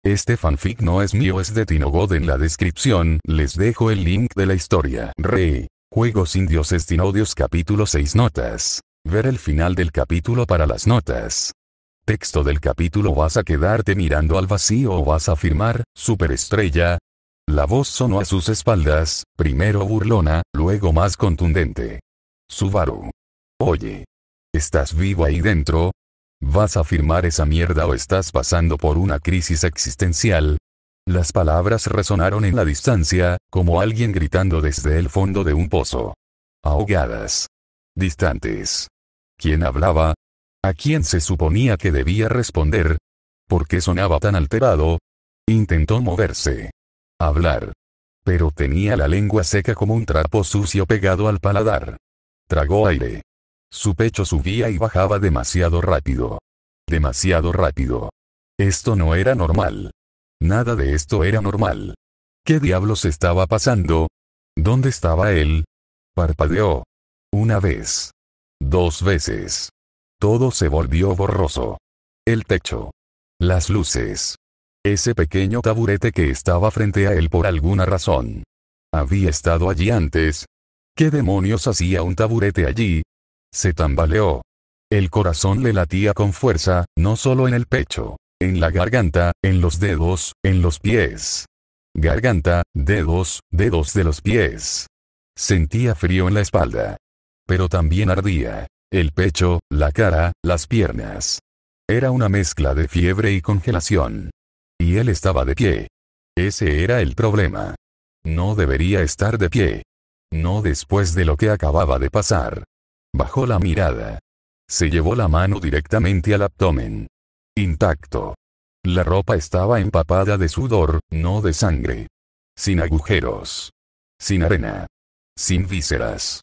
Este fanfic no es mío, es de Tinogod. En la descripción les dejo el link de la historia. Juegos sin dioses Tinodios capítulo 6 notas. Ver el final del capítulo para las notas. Texto del capítulo: ¿vas a quedarte mirando al vacío o vas a afirmar, superestrella? La voz sonó a sus espaldas, primero burlona, luego más contundente. Subaru. Oye. ¿Estás vivo ahí dentro? ¿Vas a afirmar esa mierda o estás pasando por una crisis existencial? Las palabras resonaron en la distancia, como alguien gritando desde el fondo de un pozo. Ahogadas. Distantes. ¿Quién hablaba? ¿A quién se suponía que debía responder? ¿Por qué sonaba tan alterado? Intentó moverse. Hablar. Pero tenía la lengua seca como un trapo sucio pegado al paladar. Tragó aire. Su pecho subía y bajaba demasiado rápido. Demasiado rápido. Esto no era normal. Nada de esto era normal. ¿Qué diablos estaba pasando? ¿Dónde estaba él? Parpadeó. Una vez. 2 veces. Todo se volvió borroso. El techo. Las luces. Ese pequeño taburete que estaba frente a él por alguna razón. Había estado allí antes. ¿Qué demonios hacía un taburete allí? Se tambaleó. El corazón le latía con fuerza, no solo en el pecho, en la garganta, en los dedos, en los pies. Garganta, dedos de los pies. Sentía frío en la espalda. Pero también ardía. El pecho, la cara, las piernas. Era una mezcla de fiebre y congelación. Y él estaba de pie. Ese era el problema. No debería estar de pie. No después de lo que acababa de pasar. Bajó la mirada. Se llevó la mano directamente al abdomen. Intacto. La ropa estaba empapada de sudor, no de sangre. Sin agujeros. Sin arena. Sin vísceras.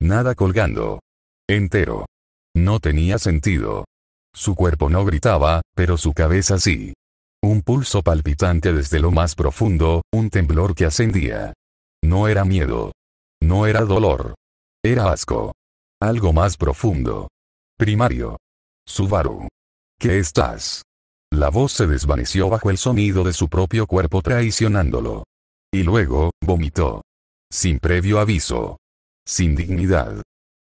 Nada colgando. Entero. No tenía sentido. Su cuerpo no gritaba, pero su cabeza sí. Un pulso palpitante desde lo más profundo, un temblor que ascendía. No era miedo. No era dolor. Era asco. Algo más profundo. Primario. Subaru. ¿Qué estás? La voz se desvaneció bajo el sonido de su propio cuerpo traicionándolo. Y luego, vomitó. Sin previo aviso. Sin dignidad.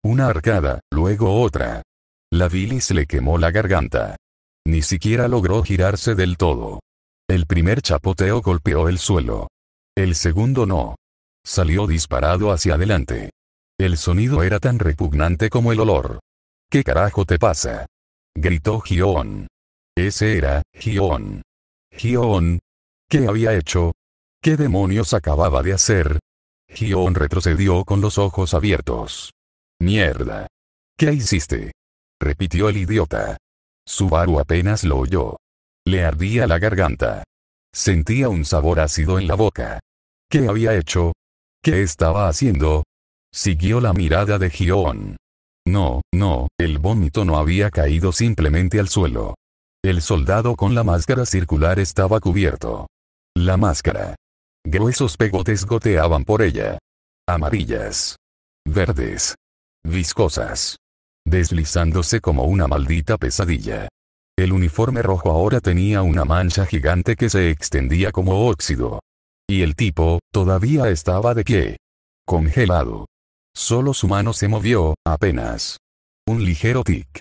Una arcada, luego otra. La bilis le quemó la garganta. Ni siquiera logró girarse del todo. El primer chapoteo golpeó el suelo. El segundo no. Salió disparado hacia adelante. El sonido era tan repugnante como el olor. ¿Qué carajo te pasa? Gritó Gion. Ese era, Gion. Gion. ¿Qué había hecho? ¿Qué demonios acababa de hacer? Gion retrocedió con los ojos abiertos. Mierda. ¿Qué hiciste? Repitió el idiota. Subaru apenas lo oyó. Le ardía la garganta. Sentía un sabor ácido en la boca. ¿Qué había hecho? ¿Qué estaba haciendo? Siguió la mirada de Gion. No, el vómito no había caído simplemente al suelo. El soldado con la máscara circular estaba cubierto. La máscara. Gruesos pegotes goteaban por ella. Amarillas. Verdes. Viscosas. Deslizándose como una maldita pesadilla. El uniforme rojo ahora tenía una mancha gigante que se extendía como óxido. Y el tipo, todavía estaba de pie. Congelado. Solo su mano se movió, apenas. Un ligero tic.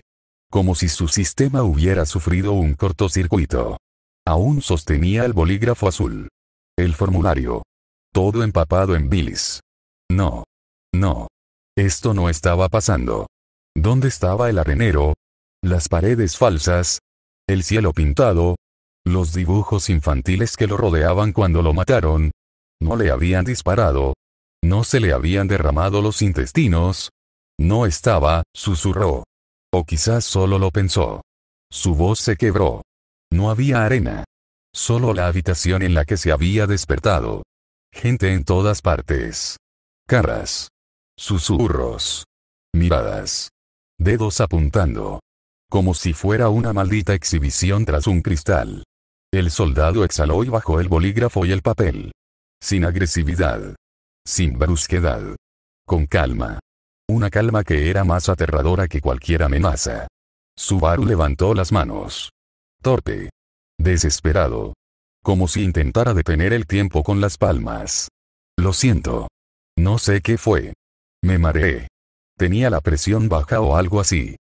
Como si su sistema hubiera sufrido un cortocircuito. Aún sostenía el bolígrafo azul. El formulario. Todo empapado en bilis. No. Esto no estaba pasando. ¿Dónde estaba el arenero? Las paredes falsas. El cielo pintado. Los dibujos infantiles que lo rodeaban cuando lo mataron. No le habían disparado. No se le habían derramado los intestinos. No estaba, susurró. O quizás solo lo pensó. Su voz se quebró. No había arena. Solo la habitación en la que se había despertado. Gente en todas partes. Caras. Susurros. Miradas. Dedos apuntando. Como si fuera una maldita exhibición tras un cristal. El soldado exhaló y bajó el bolígrafo y el papel. Sin agresividad. Sin brusquedad. Con calma. Una calma que era más aterradora que cualquier amenaza. Subaru levantó las manos. Torpe. Desesperado. como si intentara detener el tiempo con las palmas. Lo siento. No sé qué fue. Me mareé. Tenía la presión baja o algo así.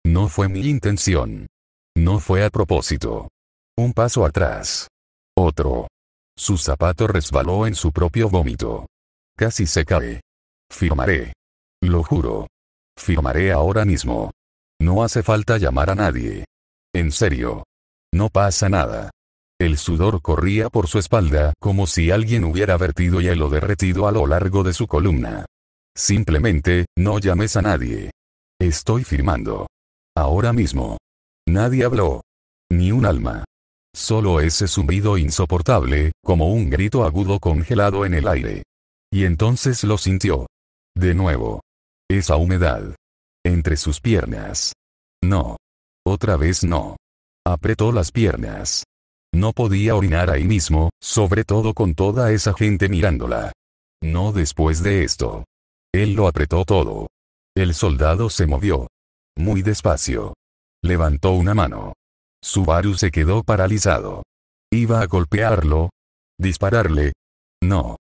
No fue mi intención. No fue a propósito. Un paso atrás. Otro. Su zapato resbaló en su propio vómito. Casi se cae. Firmaré. Lo juro. Firmaré ahora mismo. No hace falta llamar a nadie. En serio. No pasa nada. El sudor corría por su espalda como si alguien hubiera vertido hielo derretido a lo largo de su columna. Simplemente, no llames a nadie. Estoy firmando. Ahora mismo. Nadie habló. Ni un alma. Solo ese zumbido insoportable, como un grito agudo congelado en el aire. Y entonces lo sintió. De nuevo. Esa humedad. Entre sus piernas. No. Otra vez no. Apretó las piernas. No podía orinar ahí mismo, sobre todo con toda esa gente mirándola. No después de esto. Él lo apretó todo. El soldado se movió. Muy despacio. Levantó una mano. Subaru se quedó paralizado. ¿Iba a golpearlo? ¿Dispararle? No.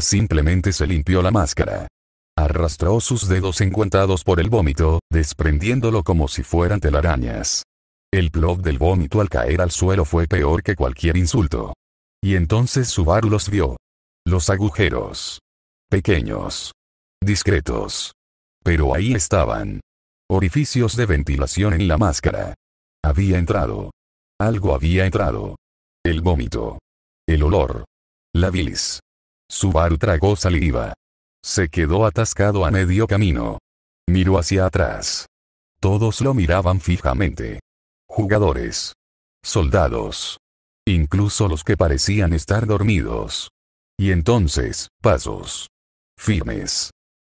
Simplemente se limpió la máscara. Arrastró sus dedos enguantados por el vómito, desprendiéndolo como si fueran telarañas. El plop del vómito al caer al suelo fue peor que cualquier insulto. Y entonces Subaru los vio. Los agujeros. Pequeños. Discretos. Pero ahí estaban. Orificios de ventilación en la máscara. Había entrado. Algo había entrado. El vómito. El olor. La bilis. Subaru tragó saliva. Se quedó atascado a medio camino. Miró hacia atrás. Todos lo miraban fijamente. Jugadores. Soldados. Incluso los que parecían estar dormidos. Y entonces, pasos. Firmes.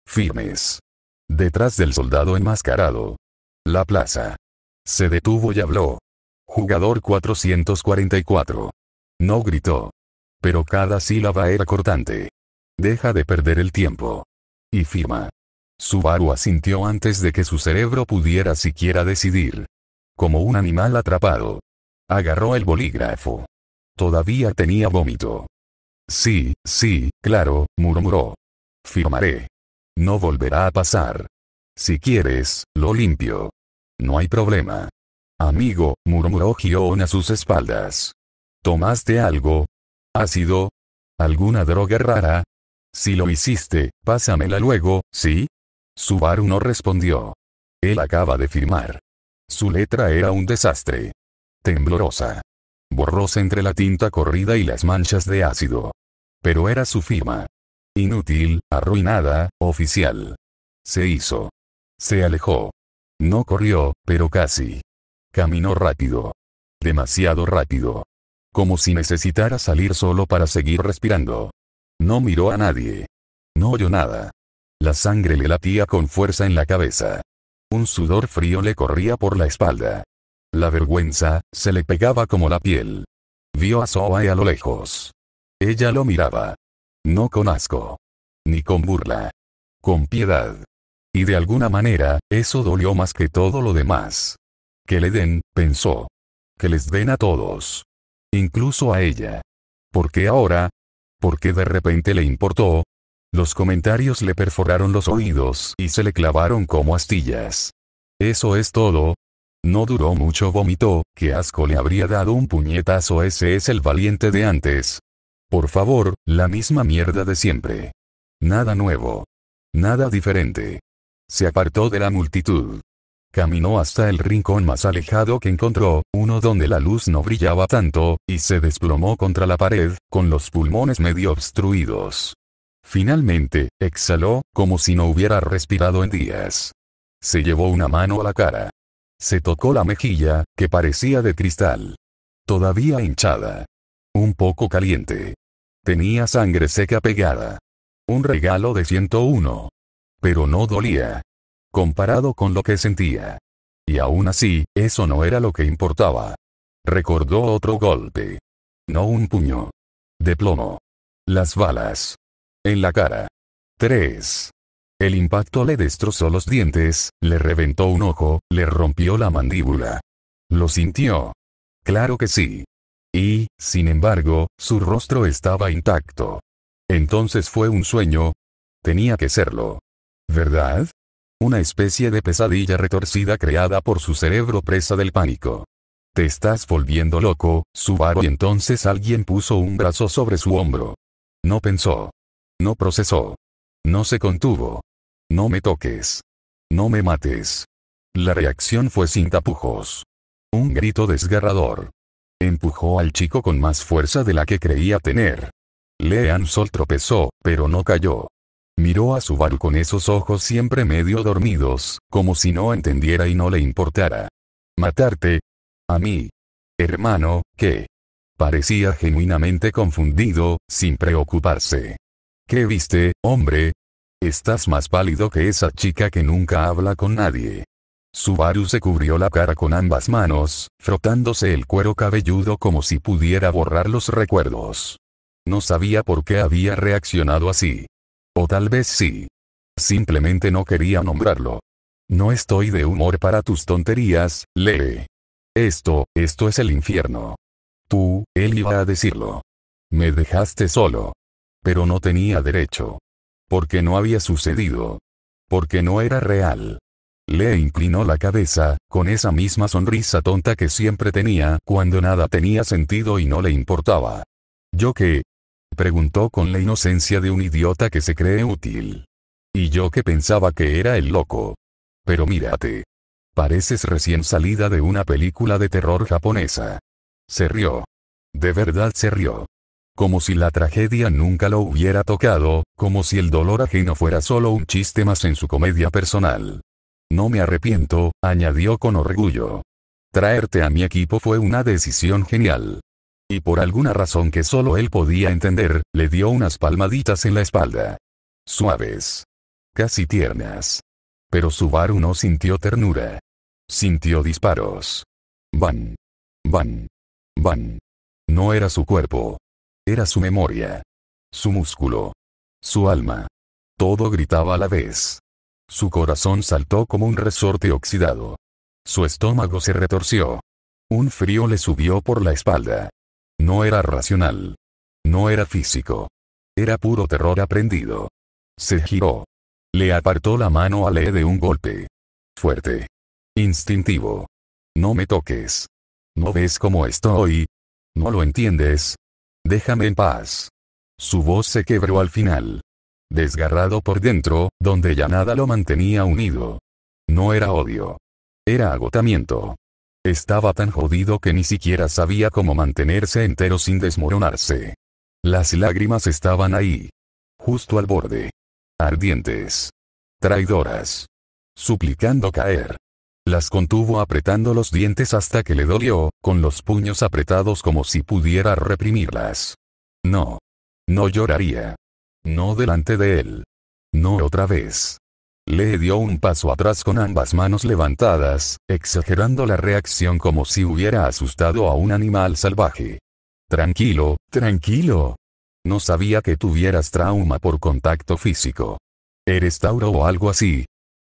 Firmes. Detrás del soldado enmascarado. La plaza. Se detuvo y habló. Jugador 444. No gritó. Pero cada sílaba era cortante. Deja de perder el tiempo. Y firma. Subaru asintió antes de que su cerebro pudiera siquiera decidir. Como un animal atrapado. Agarró el bolígrafo. Todavía tenía vómito. Sí, claro, murmuró. Firmaré. No volverá a pasar. Si quieres, lo limpio. No hay problema. Amigo, murmuró Gion a sus espaldas. ¿Tomaste algo? ¿Ácido? ¿Alguna droga rara? Si lo hiciste, pásamela luego, ¿sí? Subaru no respondió. Él acaba de firmar. Su letra era un desastre. Temblorosa. Borrosa entre la tinta corrida y las manchas de ácido. Pero era su firma. Inútil, arruinada, oficial. Se hizo. Se alejó. No corrió, pero casi. Caminó rápido. Demasiado rápido. Como si necesitara salir solo para seguir respirando. No miró a nadie. No oyó nada. La sangre le latía con fuerza en la cabeza. Un sudor frío le corría por la espalda. La vergüenza, se le pegaba como la piel. Vio a Zoe a lo lejos. Ella lo miraba. No con asco. Ni con burla. Con piedad. Y de alguna manera, eso dolió más que todo lo demás. Que le den, pensó. Que les den a todos. Incluso a ella. ¿Por qué ahora? ¿Por qué de repente le importó? Los comentarios le perforaron los oídos y se le clavaron como astillas. Eso es todo. No duró mucho, vomitó, qué asco, le habría dado un puñetazo, ese es el valiente de antes. Por favor, la misma mierda de siempre. Nada nuevo. Nada diferente. Se apartó de la multitud. Caminó hasta el rincón más alejado que encontró, uno donde la luz no brillaba tanto, y se desplomó contra la pared, con los pulmones medio obstruidos. Finalmente, exhaló, como si no hubiera respirado en días. Se llevó una mano a la cara. Se tocó la mejilla, que parecía de cristal. Todavía hinchada. Un poco caliente. Tenía sangre seca pegada. Un regalo de 101. Pero no dolía. Comparado con lo que sentía. Y aún así, eso no era lo que importaba. Recordó otro golpe. No un puño. De plomo. Las balas. En la cara. 3. El impacto le destrozó los dientes, le reventó un ojo, le rompió la mandíbula. Lo sintió. Claro que sí. Y, sin embargo, su rostro estaba intacto. Entonces fue un sueño. Tenía que serlo. ¿Verdad? Una especie de pesadilla retorcida creada por su cerebro presa del pánico. Te estás volviendo loco, Subaru. Y entonces alguien puso un brazo sobre su hombro. No pensó. No procesó. No se contuvo. No me toques. No me mates. La reacción fue sin tapujos. Un grito desgarrador. Empujó al chico con más fuerza de la que creía tener. Lean Sol tropezó, pero no cayó. Miró a Subaru con esos ojos siempre medio dormidos, como si no entendiera y no le importara. ¿Matarte? ¿A mí? Hermano, ¿qué? Parecía genuinamente confundido, sin preocuparse. ¿Qué viste, hombre? Estás más pálido que esa chica que nunca habla con nadie. Subaru se cubrió la cara con ambas manos, frotándose el cuero cabelludo como si pudiera borrar los recuerdos. No sabía por qué había reaccionado así. O tal vez sí. Simplemente no quería nombrarlo. No estoy de humor para tus tonterías, Lee. Esto es el infierno. Él iba a decirlo. Me dejaste solo. Pero no tenía derecho. Porque no había sucedido. Porque no era real. Lee inclinó la cabeza, con esa misma sonrisa tonta que siempre tenía cuando nada tenía sentido y no le importaba. ¿Yo qué? Preguntó con la inocencia de un idiota que se cree útil. Y yo que pensaba que era el loco. Pero mírate. Pareces recién salida de una película de terror japonesa. Se rió. De verdad se rió. Como si la tragedia nunca lo hubiera tocado, como si el dolor ajeno fuera solo un chiste más en su comedia personal. No me arrepiento, añadió con orgullo. Traerte a mi equipo fue una decisión genial. Y por alguna razón que solo él podía entender, le dio unas palmaditas en la espalda. Suaves. Casi tiernas. Pero Subaru no sintió ternura. Sintió disparos. Van. Van. Van. No era su cuerpo. Era su memoria. Su músculo. Su alma. Todo gritaba a la vez. Su corazón saltó como un resorte oxidado. Su estómago se retorció. Un frío le subió por la espalda. No era racional. No era físico. Era puro terror aprendido. Se giró. Le apartó la mano a Lee de un golpe. Fuerte. Instintivo. No me toques. ¿No ves cómo estoy? ¿No lo entiendes? Déjame en paz. Su voz se quebró al final. Desgarrado por dentro, donde ya nada lo mantenía unido. No era odio. Era agotamiento. Estaba tan jodido que ni siquiera sabía cómo mantenerse entero sin desmoronarse. Las lágrimas estaban ahí. Justo al borde. Ardientes. Traidoras. Suplicando caer. Las contuvo apretando los dientes hasta que le dolió, con los puños apretados como si pudiera reprimirlas. No. No lloraría. No delante de él. No otra vez. Le dio un paso atrás con ambas manos levantadas, exagerando la reacción como si hubiera asustado a un animal salvaje. Tranquilo, tranquilo. No sabía que tuvieras trauma por contacto físico. ¿Eres Tauro o algo así?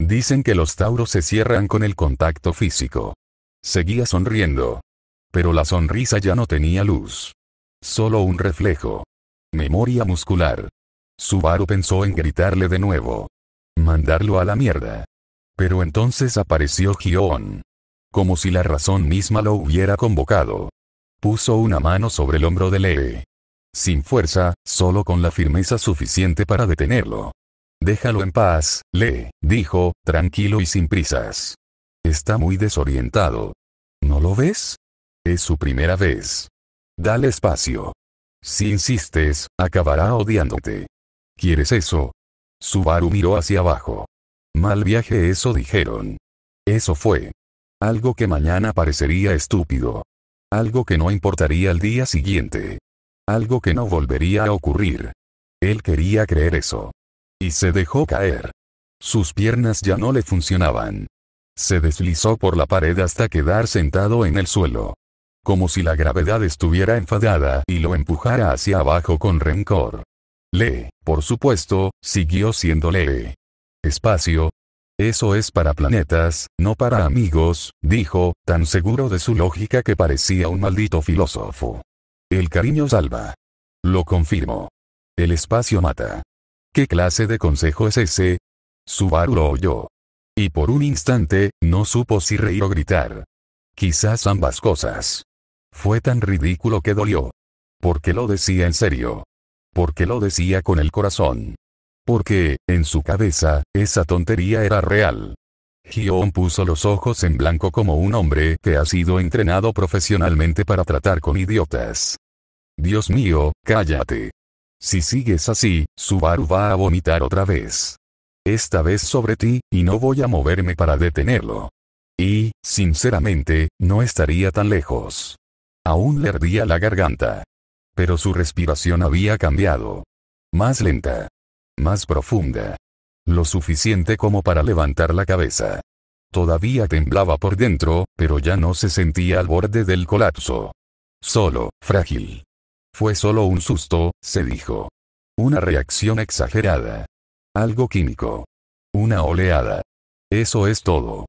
Dicen que los Tauros se cierran con el contacto físico. Seguía sonriendo. Pero la sonrisa ya no tenía luz. Solo un reflejo. Memoria muscular. Subaru pensó en gritarle de nuevo. Mandarlo a la mierda. Pero entonces apareció Gion. Como si la razón misma lo hubiera convocado. Puso una mano sobre el hombro de Lee. Sin fuerza, solo con la firmeza suficiente para detenerlo. Déjalo en paz, Lee, dijo, tranquilo y sin prisas. Está muy desorientado. ¿No lo ves? Es su primera vez. Dale espacio. Si insistes, acabará odiándote. ¿Quieres eso? Subaru miró hacia abajo. Mal viaje, eso dijeron. Eso fue. Algo que mañana parecería estúpido. Algo que no importaría al día siguiente. Algo que no volvería a ocurrir. Él quería creer eso. Y se dejó caer. Sus piernas ya no le funcionaban. Se deslizó por la pared hasta quedar sentado en el suelo. Como si la gravedad estuviera enfadada y lo empujara hacia abajo con rencor. Lee, por supuesto, siguió siendo Lee. Espacio. Eso es para planetas, no para amigos, dijo, tan seguro de su lógica que parecía un maldito filósofo. El cariño salva. Lo confirmo. El espacio mata. ¿Qué clase de consejo es ese? Subaru lo oyó. Y por un instante, no supo si reír o gritar. Quizás ambas cosas. Fue tan ridículo que dolió. Porque lo decía en serio. Porque lo decía con el corazón. Porque, en su cabeza, esa tontería era real. Hyo-on puso los ojos en blanco como un hombre que ha sido entrenado profesionalmente para tratar con idiotas. Dios mío, cállate. Si sigues así, Subaru va a vomitar otra vez. Esta vez sobre ti, y no voy a moverme para detenerlo. Y, sinceramente, no estaría tan lejos. Aún le ardía la garganta. Pero su respiración había cambiado. Más lenta. Más profunda. Lo suficiente como para levantar la cabeza. Todavía temblaba por dentro, pero ya no se sentía al borde del colapso. Solo, frágil. Fue solo un susto, se dijo. Una reacción exagerada. Algo químico. Una oleada. Eso es todo.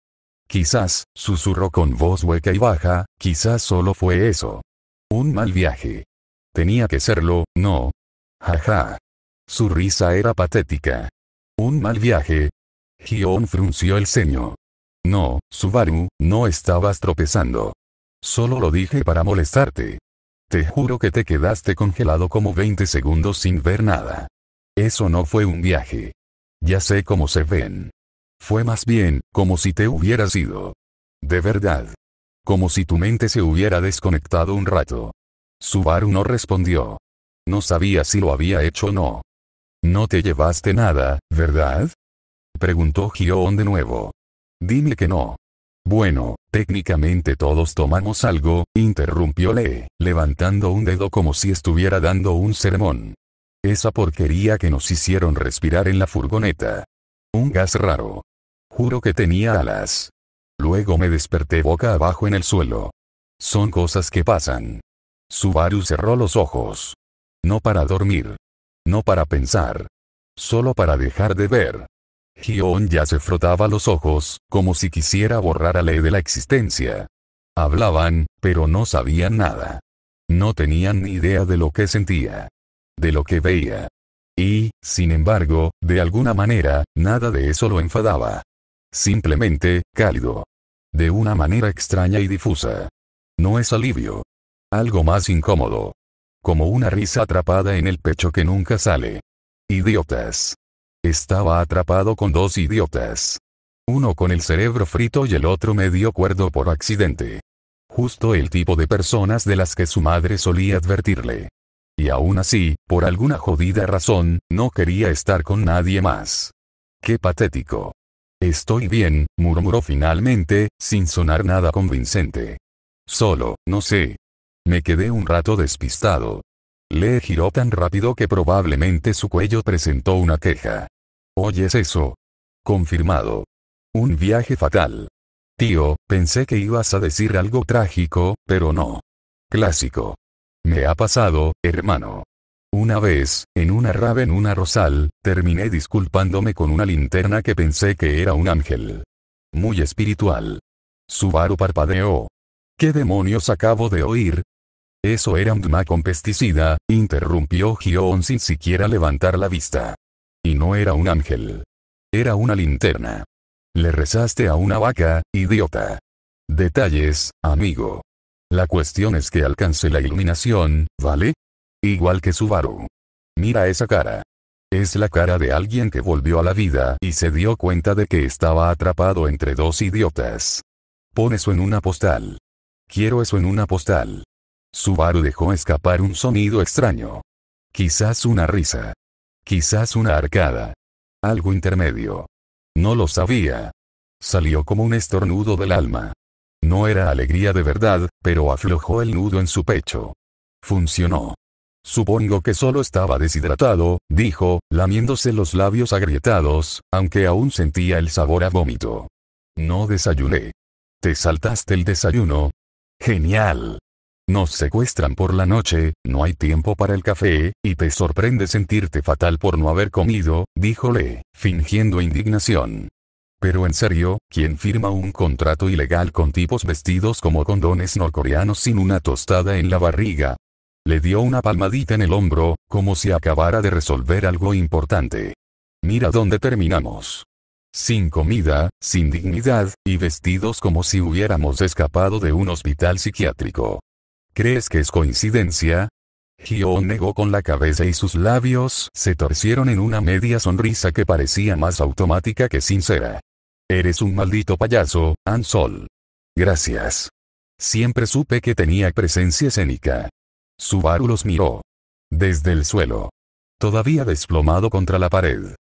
Quizás, susurró con voz hueca y baja, quizás solo fue eso. Un mal viaje. Tenía que serlo, ¿no? Jaja. Su risa era patética. ¿Un mal viaje? Hyo-on frunció el ceño. No, Subaru, no estabas tropezando. Solo lo dije para molestarte. Te juro que te quedaste congelado como 20 segundos sin ver nada. Eso no fue un viaje. Ya sé cómo se ven. Fue más bien, como si te hubieras ido. De verdad. Como si tu mente se hubiera desconectado un rato. Subaru no respondió. No sabía si lo había hecho o no. No te llevaste nada, ¿verdad? Preguntó Hyo-on de nuevo. Dime que no. Bueno, técnicamente todos tomamos algo, interrumpió Lee, levantando un dedo como si estuviera dando un sermón. Esa porquería que nos hicieron respirar en la furgoneta. Un gas raro. Juro que tenía alas. Luego me desperté boca abajo en el suelo. Son cosas que pasan. Subaru cerró los ojos. No para dormir. No para pensar. Solo para dejar de ver. Hyo-on ya se frotaba los ojos, como si quisiera borrar a Lee de la existencia. Hablaban, pero no sabían nada. No tenían ni idea de lo que sentía. De lo que veía. Y, sin embargo, de alguna manera, nada de eso lo enfadaba. Simplemente, cálido. De una manera extraña y difusa. No es alivio. Algo más incómodo. Como una risa atrapada en el pecho que nunca sale. Idiotas. Estaba atrapado con dos idiotas. Uno con el cerebro frito y el otro medio cuerdo por accidente. Justo el tipo de personas de las que su madre solía advertirle. Y aún así, por alguna jodida razón, no quería estar con nadie más. ¡Qué patético! Estoy bien, murmuró finalmente, sin sonar nada convincente. Solo, no sé. Me quedé un rato despistado. Lee giró tan rápido que probablemente su cuello presentó una queja. ¿Oyes eso? Confirmado. Un viaje fatal. Tío, pensé que ibas a decir algo trágico, pero no. Clásico. Me ha pasado, hermano. Una vez, en una rave en una rosal, terminé disculpándome con una linterna que pensé que era un ángel. Muy espiritual. Subaru parpadeó. ¿Qué demonios acabo de oír? Eso era un Dma con pesticida, interrumpió Hyo-on sin siquiera levantar la vista. Y no era un ángel. Era una linterna. Le rezaste a una vaca, idiota. Detalles, amigo. La cuestión es que alcancé la iluminación, ¿vale? Igual que Subaru. Mira esa cara. Es la cara de alguien que volvió a la vida y se dio cuenta de que estaba atrapado entre dos idiotas. Pon eso en una postal. Quiero eso en una postal. Subaru dejó escapar un sonido extraño. Quizás una risa. Quizás una arcada. Algo intermedio. No lo sabía. Salió como un estornudo del alma. No era alegría de verdad, pero aflojó el nudo en su pecho. Funcionó. Supongo que solo estaba deshidratado, dijo, lamiéndose los labios agrietados, aunque aún sentía el sabor a vómito. No desayuné. ¿Te saltaste el desayuno? Genial. Nos secuestran por la noche, no hay tiempo para el café, y te sorprende sentirte fatal por no haber comido, dijo Lee, fingiendo indignación. Pero en serio, ¿quién firma un contrato ilegal con tipos vestidos como condones norcoreanos sin una tostada en la barriga? Le dio una palmadita en el hombro, como si acabara de resolver algo importante. Mira dónde terminamos. Sin comida, sin dignidad, y vestidos como si hubiéramos escapado de un hospital psiquiátrico. ¿Crees que es coincidencia? Hyo-on negó con la cabeza y sus labios se torcieron en una media sonrisa que parecía más automática que sincera. Eres un maldito payaso, An-sol. Gracias. Siempre supe que tenía presencia escénica. Subaru los miró. Desde el suelo. Todavía desplomado contra la pared.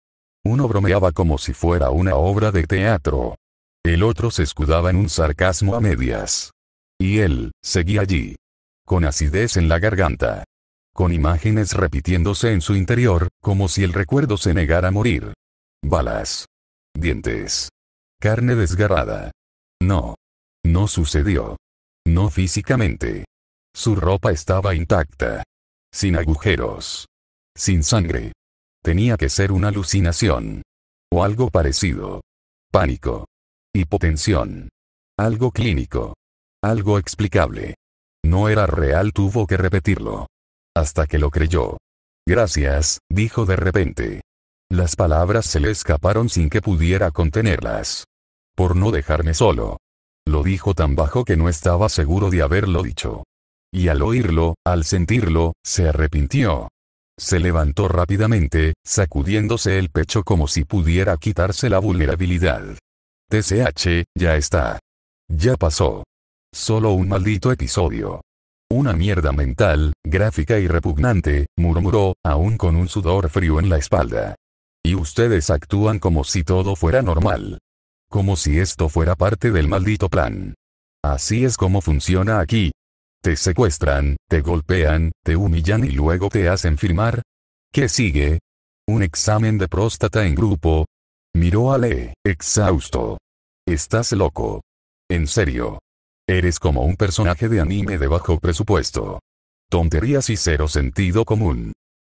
Uno bromeaba como si fuera una obra de teatro. El otro se escudaba en un sarcasmo a medias. Y él, seguía allí. Con acidez en la garganta. Con imágenes repitiéndose en su interior, como si el recuerdo se negara a morir. Balas. Dientes. Carne desgarrada. No. No sucedió. No físicamente. Su ropa estaba intacta. Sin agujeros. Sin sangre. Tenía que ser una alucinación. O algo parecido. Pánico. Hipotensión. Algo clínico. Algo explicable. No era real, tuvo que repetirlo. Hasta que lo creyó. Gracias, dijo de repente. Las palabras se le escaparon sin que pudiera contenerlas. Por no dejarme solo. Lo dijo tan bajo que no estaba seguro de haberlo dicho. Y al oírlo, al sentirlo, se arrepintió. Se levantó rápidamente, sacudiéndose el pecho como si pudiera quitarse la vulnerabilidad. TCH, ya está. Ya pasó. Solo un maldito episodio. Una mierda mental, gráfica y repugnante, murmuró, aún con un sudor frío en la espalda. Y ustedes actúan como si todo fuera normal. Como si esto fuera parte del maldito plan. Así es como funciona aquí. Te secuestran, te golpean, te humillan y luego te hacen firmar. ¿Qué sigue? ¿Un examen de próstata en grupo? Miró a Lee, exhausto. Estás loco. En serio. Eres como un personaje de anime de bajo presupuesto. Tonterías y cero sentido común.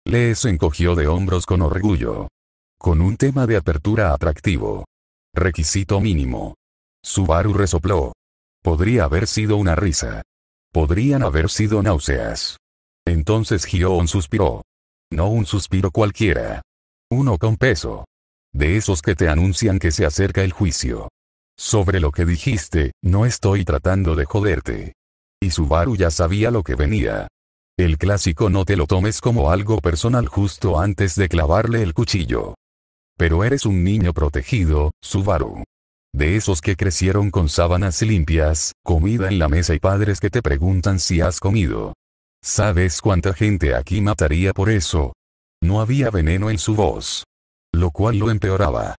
Lee se encogió de hombros con orgullo. Con un tema de apertura atractivo. Requisito mínimo. Subaru resopló. Podría haber sido una risa. Podrían haber sido náuseas. Entonces Hyo-on suspiró. No un suspiro cualquiera. Uno con peso. De esos que te anuncian que se acerca el juicio. Sobre lo que dijiste, no estoy tratando de joderte. Y Subaru ya sabía lo que venía. El clásico no te lo tomes como algo personal justo antes de clavarle el cuchillo. Pero eres un niño protegido, Subaru. De esos que crecieron con sábanas limpias, comida en la mesa y padres que te preguntan si has comido. ¿Sabes cuánta gente aquí mataría por eso? No había veneno en su voz. Lo cual lo empeoraba.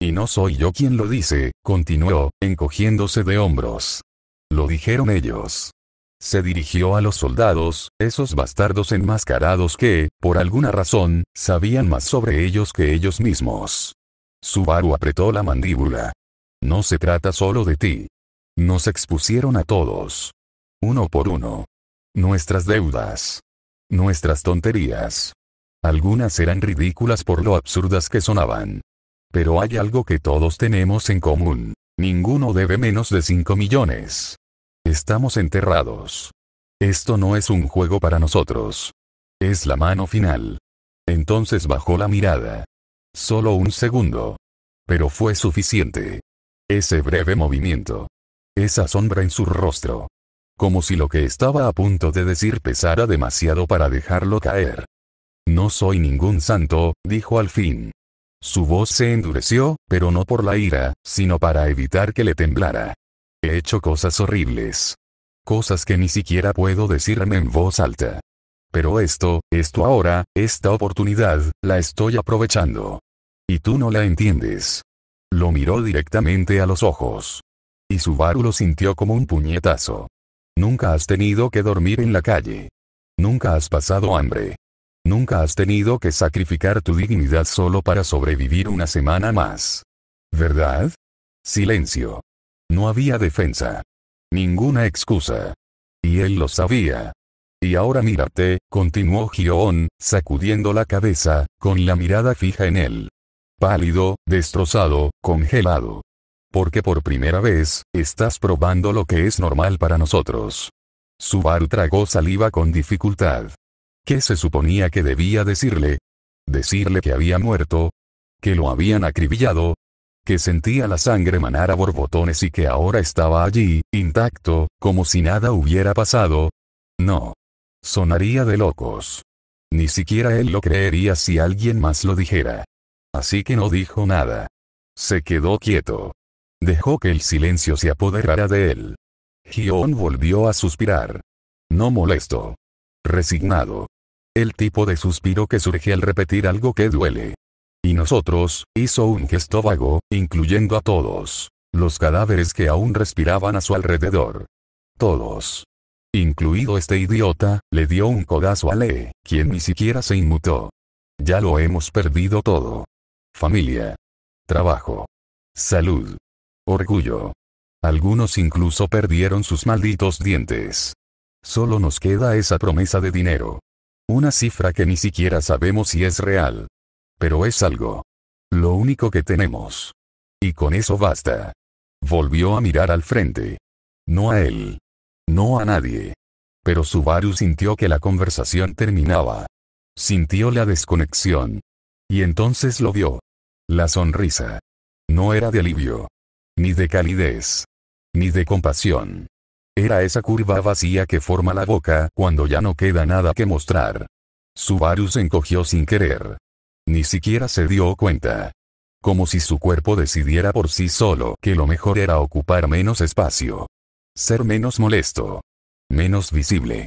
Y no soy yo quien lo dice, continuó, encogiéndose de hombros. Lo dijeron ellos. Se dirigió a los soldados, esos bastardos enmascarados que, por alguna razón, sabían más sobre ellos que ellos mismos. Subaru apretó la mandíbula. No se trata solo de ti. Nos expusieron a todos. Uno por uno. Nuestras deudas. Nuestras tonterías. Algunas eran ridículas por lo absurdas que sonaban. Pero hay algo que todos tenemos en común. Ninguno debe menos de 5 millones. Estamos enterrados. Esto no es un juego para nosotros. Es la mano final. Entonces bajó la mirada. Solo un segundo. Pero fue suficiente. Ese breve movimiento. Esa sombra en su rostro. Como si lo que estaba a punto de decir pesara demasiado para dejarlo caer. No soy ningún santo, dijo al fin. Su voz se endureció, pero no por la ira, sino para evitar que le temblara. He hecho cosas horribles. Cosas que ni siquiera puedo decirme en voz alta. Pero esto ahora, esta oportunidad, la estoy aprovechando. Y tú no la entiendes. Lo miró directamente a los ojos. Y Subaru lo sintió como un puñetazo. Nunca has tenido que dormir en la calle. Nunca has pasado hambre. Nunca has tenido que sacrificar tu dignidad solo para sobrevivir una semana más. ¿Verdad? Silencio. No había defensa. Ninguna excusa. Y él lo sabía. Y ahora mírate, continuó Hyo-on, sacudiendo la cabeza, con la mirada fija en él. Pálido, destrozado, congelado. Porque por primera vez, estás probando lo que es normal para nosotros. Subaru tragó saliva con dificultad. ¿Qué se suponía que debía decirle? ¿Decirle que había muerto? ¿Que lo habían acribillado? ¿Que sentía la sangre manar a borbotones y que ahora estaba allí, intacto, como si nada hubiera pasado? No. Sonaría de locos. Ni siquiera él lo creería si alguien más lo dijera. Así que no dijo nada. Se quedó quieto. Dejó que el silencio se apoderara de él. Hyo-on volvió a suspirar. No molesto. Resignado. El tipo de suspiro que surge al repetir algo que duele. Y nosotros, hizo un gesto vago, incluyendo a todos. Los cadáveres que aún respiraban a su alrededor. Todos. Incluido este idiota, le dio un codazo a Lee, quien ni siquiera se inmutó. Ya lo hemos perdido todo. Familia. Trabajo. Salud. Orgullo. Algunos incluso perdieron sus malditos dientes. Solo nos queda esa promesa de dinero. Una cifra que ni siquiera sabemos si es real. Pero es algo. Lo único que tenemos. Y con eso basta. Volvió a mirar al frente. No a él. No a nadie. Pero Subaru sintió que la conversación terminaba. Sintió la desconexión. Y entonces lo vio. La sonrisa. No era de alivio. Ni de calidez. Ni de compasión. Era esa curva vacía que forma la boca cuando ya no queda nada que mostrar. Subaru se encogió sin querer. Ni siquiera se dio cuenta. Como si su cuerpo decidiera por sí solo que lo mejor era ocupar menos espacio. Ser menos molesto. Menos visible.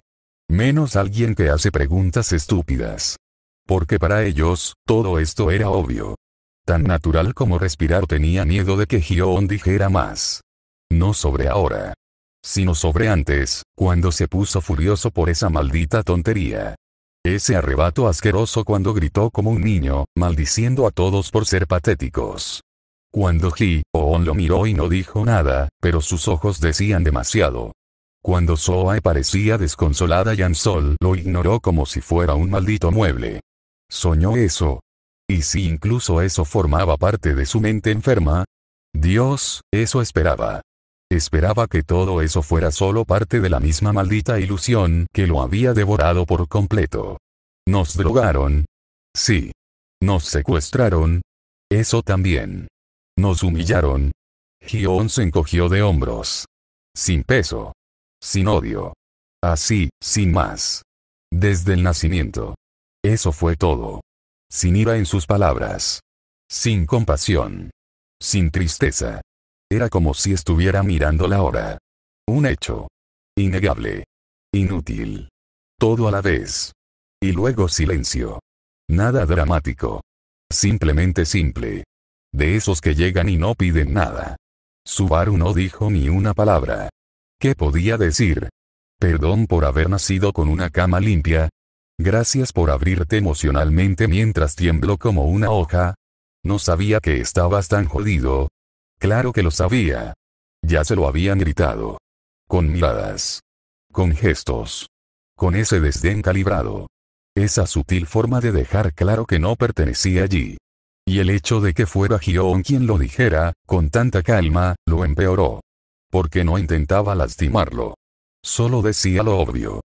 Menos alguien que hace preguntas estúpidas. Porque para ellos, todo esto era obvio. Tan natural como respirar. Tenía miedo de que Hyo-on dijera más. No sobre ahora. Sino sobre antes, cuando se puso furioso por esa maldita tontería. Ese arrebato asqueroso cuando gritó como un niño, maldiciendo a todos por ser patéticos. Cuando Hyo-on lo miró y no dijo nada, pero sus ojos decían demasiado. Cuando Soae parecía desconsolada y Ansol lo ignoró como si fuera un maldito mueble. ¿Soñó eso? ¿Y si incluso eso formaba parte de su mente enferma? Dios, eso esperaba. Esperaba que todo eso fuera solo parte de la misma maldita ilusión que lo había devorado por completo. ¿Nos drogaron? Sí. ¿Nos secuestraron? Eso también. ¿Nos humillaron? Hyo-on se encogió de hombros. Sin peso. Sin odio. Así, sin más. Desde el nacimiento. Eso fue todo. Sin ira en sus palabras. Sin compasión. Sin tristeza. Era como si estuviera mirando la hora. Un hecho. Innegable. Inútil. Todo a la vez. Y luego silencio. Nada dramático. Simplemente simple. De esos que llegan y no piden nada. Subaru no dijo ni una palabra. ¿Qué podía decir? Perdón por haber nacido con una cama limpia. Gracias por abrirte emocionalmente mientras tiemblo como una hoja. No sabía que estabas tan jodido. Claro que lo sabía. Ya se lo habían gritado. Con miradas. Con gestos. Con ese desdén calibrado. Esa sutil forma de dejar claro que no pertenecía allí. Y el hecho de que fuera Hyo-on quien lo dijera, con tanta calma, lo empeoró. Porque no intentaba lastimarlo. Solo decía lo obvio.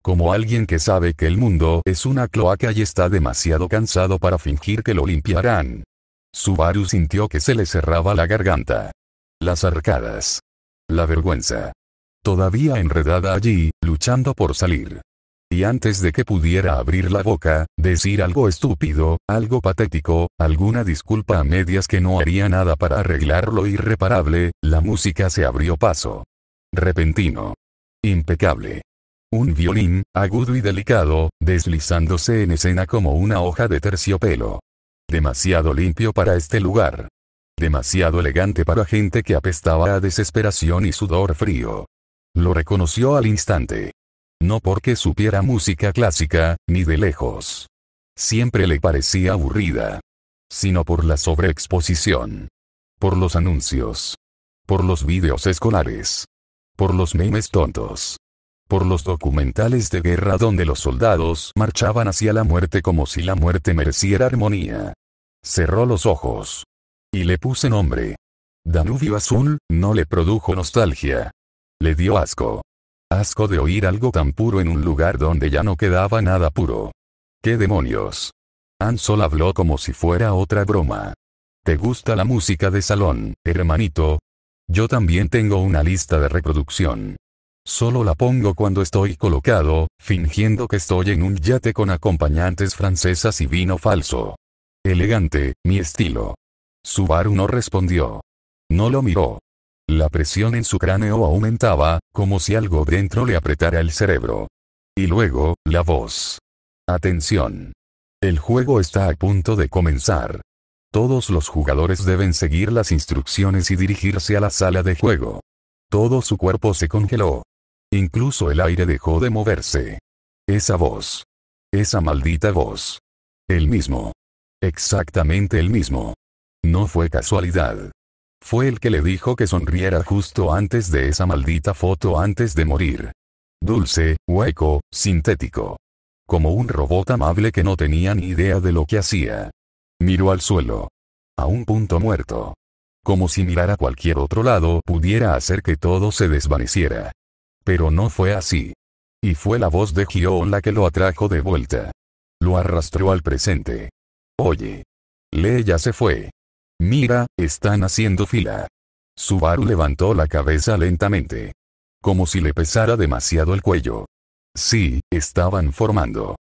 Como alguien que sabe que el mundo es una cloaca y está demasiado cansado para fingir que lo limpiarán. Subaru sintió que se le cerraba la garganta. Las arcadas. La vergüenza. Todavía enredada allí, luchando por salir. Y antes de que pudiera abrir la boca, decir algo estúpido, algo patético, alguna disculpa a medias que no haría nada para arreglar lo irreparable, la música se abrió paso. Repentino. Impecable. Un violín, agudo y delicado, deslizándose en escena como una hoja de terciopelo. Demasiado limpio para este lugar. Demasiado elegante para gente que apestaba a desesperación y sudor frío. Lo reconoció al instante. No porque supiera música clásica, ni de lejos. Siempre le parecía aburrida. Sino por la sobreexposición. Por los anuncios. Por los vídeos escolares. Por los memes tontos. Por los documentales de guerra donde los soldados marchaban hacia la muerte como si la muerte mereciera armonía. Cerró los ojos. Y le puse nombre. Danubio azul, no le produjo nostalgia. Le dio asco. Asco de oír algo tan puro en un lugar donde ya no quedaba nada puro. ¿Qué demonios? Ansol habló como si fuera otra broma. ¿Te gusta la música de salón, hermanito? Yo también tengo una lista de reproducción. Solo la pongo cuando estoy colocado, fingiendo que estoy en un yate con acompañantes francesas y vino falso. Elegante, mi estilo. Subaru no respondió. No lo miró. La presión en su cráneo aumentaba, como si algo dentro le apretara el cerebro. Y luego, la voz. Atención. El juego está a punto de comenzar. Todos los jugadores deben seguir las instrucciones y dirigirse a la sala de juego. Todo su cuerpo se congeló. Incluso el aire dejó de moverse. Esa voz. Esa maldita voz. El mismo. Exactamente el mismo. No fue casualidad. Fue el que le dijo que sonriera justo antes de esa maldita foto antes de morir. Dulce, hueco, sintético. Como un robot amable que no tenía ni idea de lo que hacía. Miró al suelo. A un punto muerto. Como si mirar a cualquier otro lado pudiera hacer que todo se desvaneciera. Pero no fue así. Y fue la voz de Hyo-on la que lo atrajo de vuelta. Lo arrastró al presente. Oye. Lee ya se fue. Mira, están haciendo fila. Subaru levantó la cabeza lentamente. Como si le pesara demasiado el cuello. Sí, estaban formando.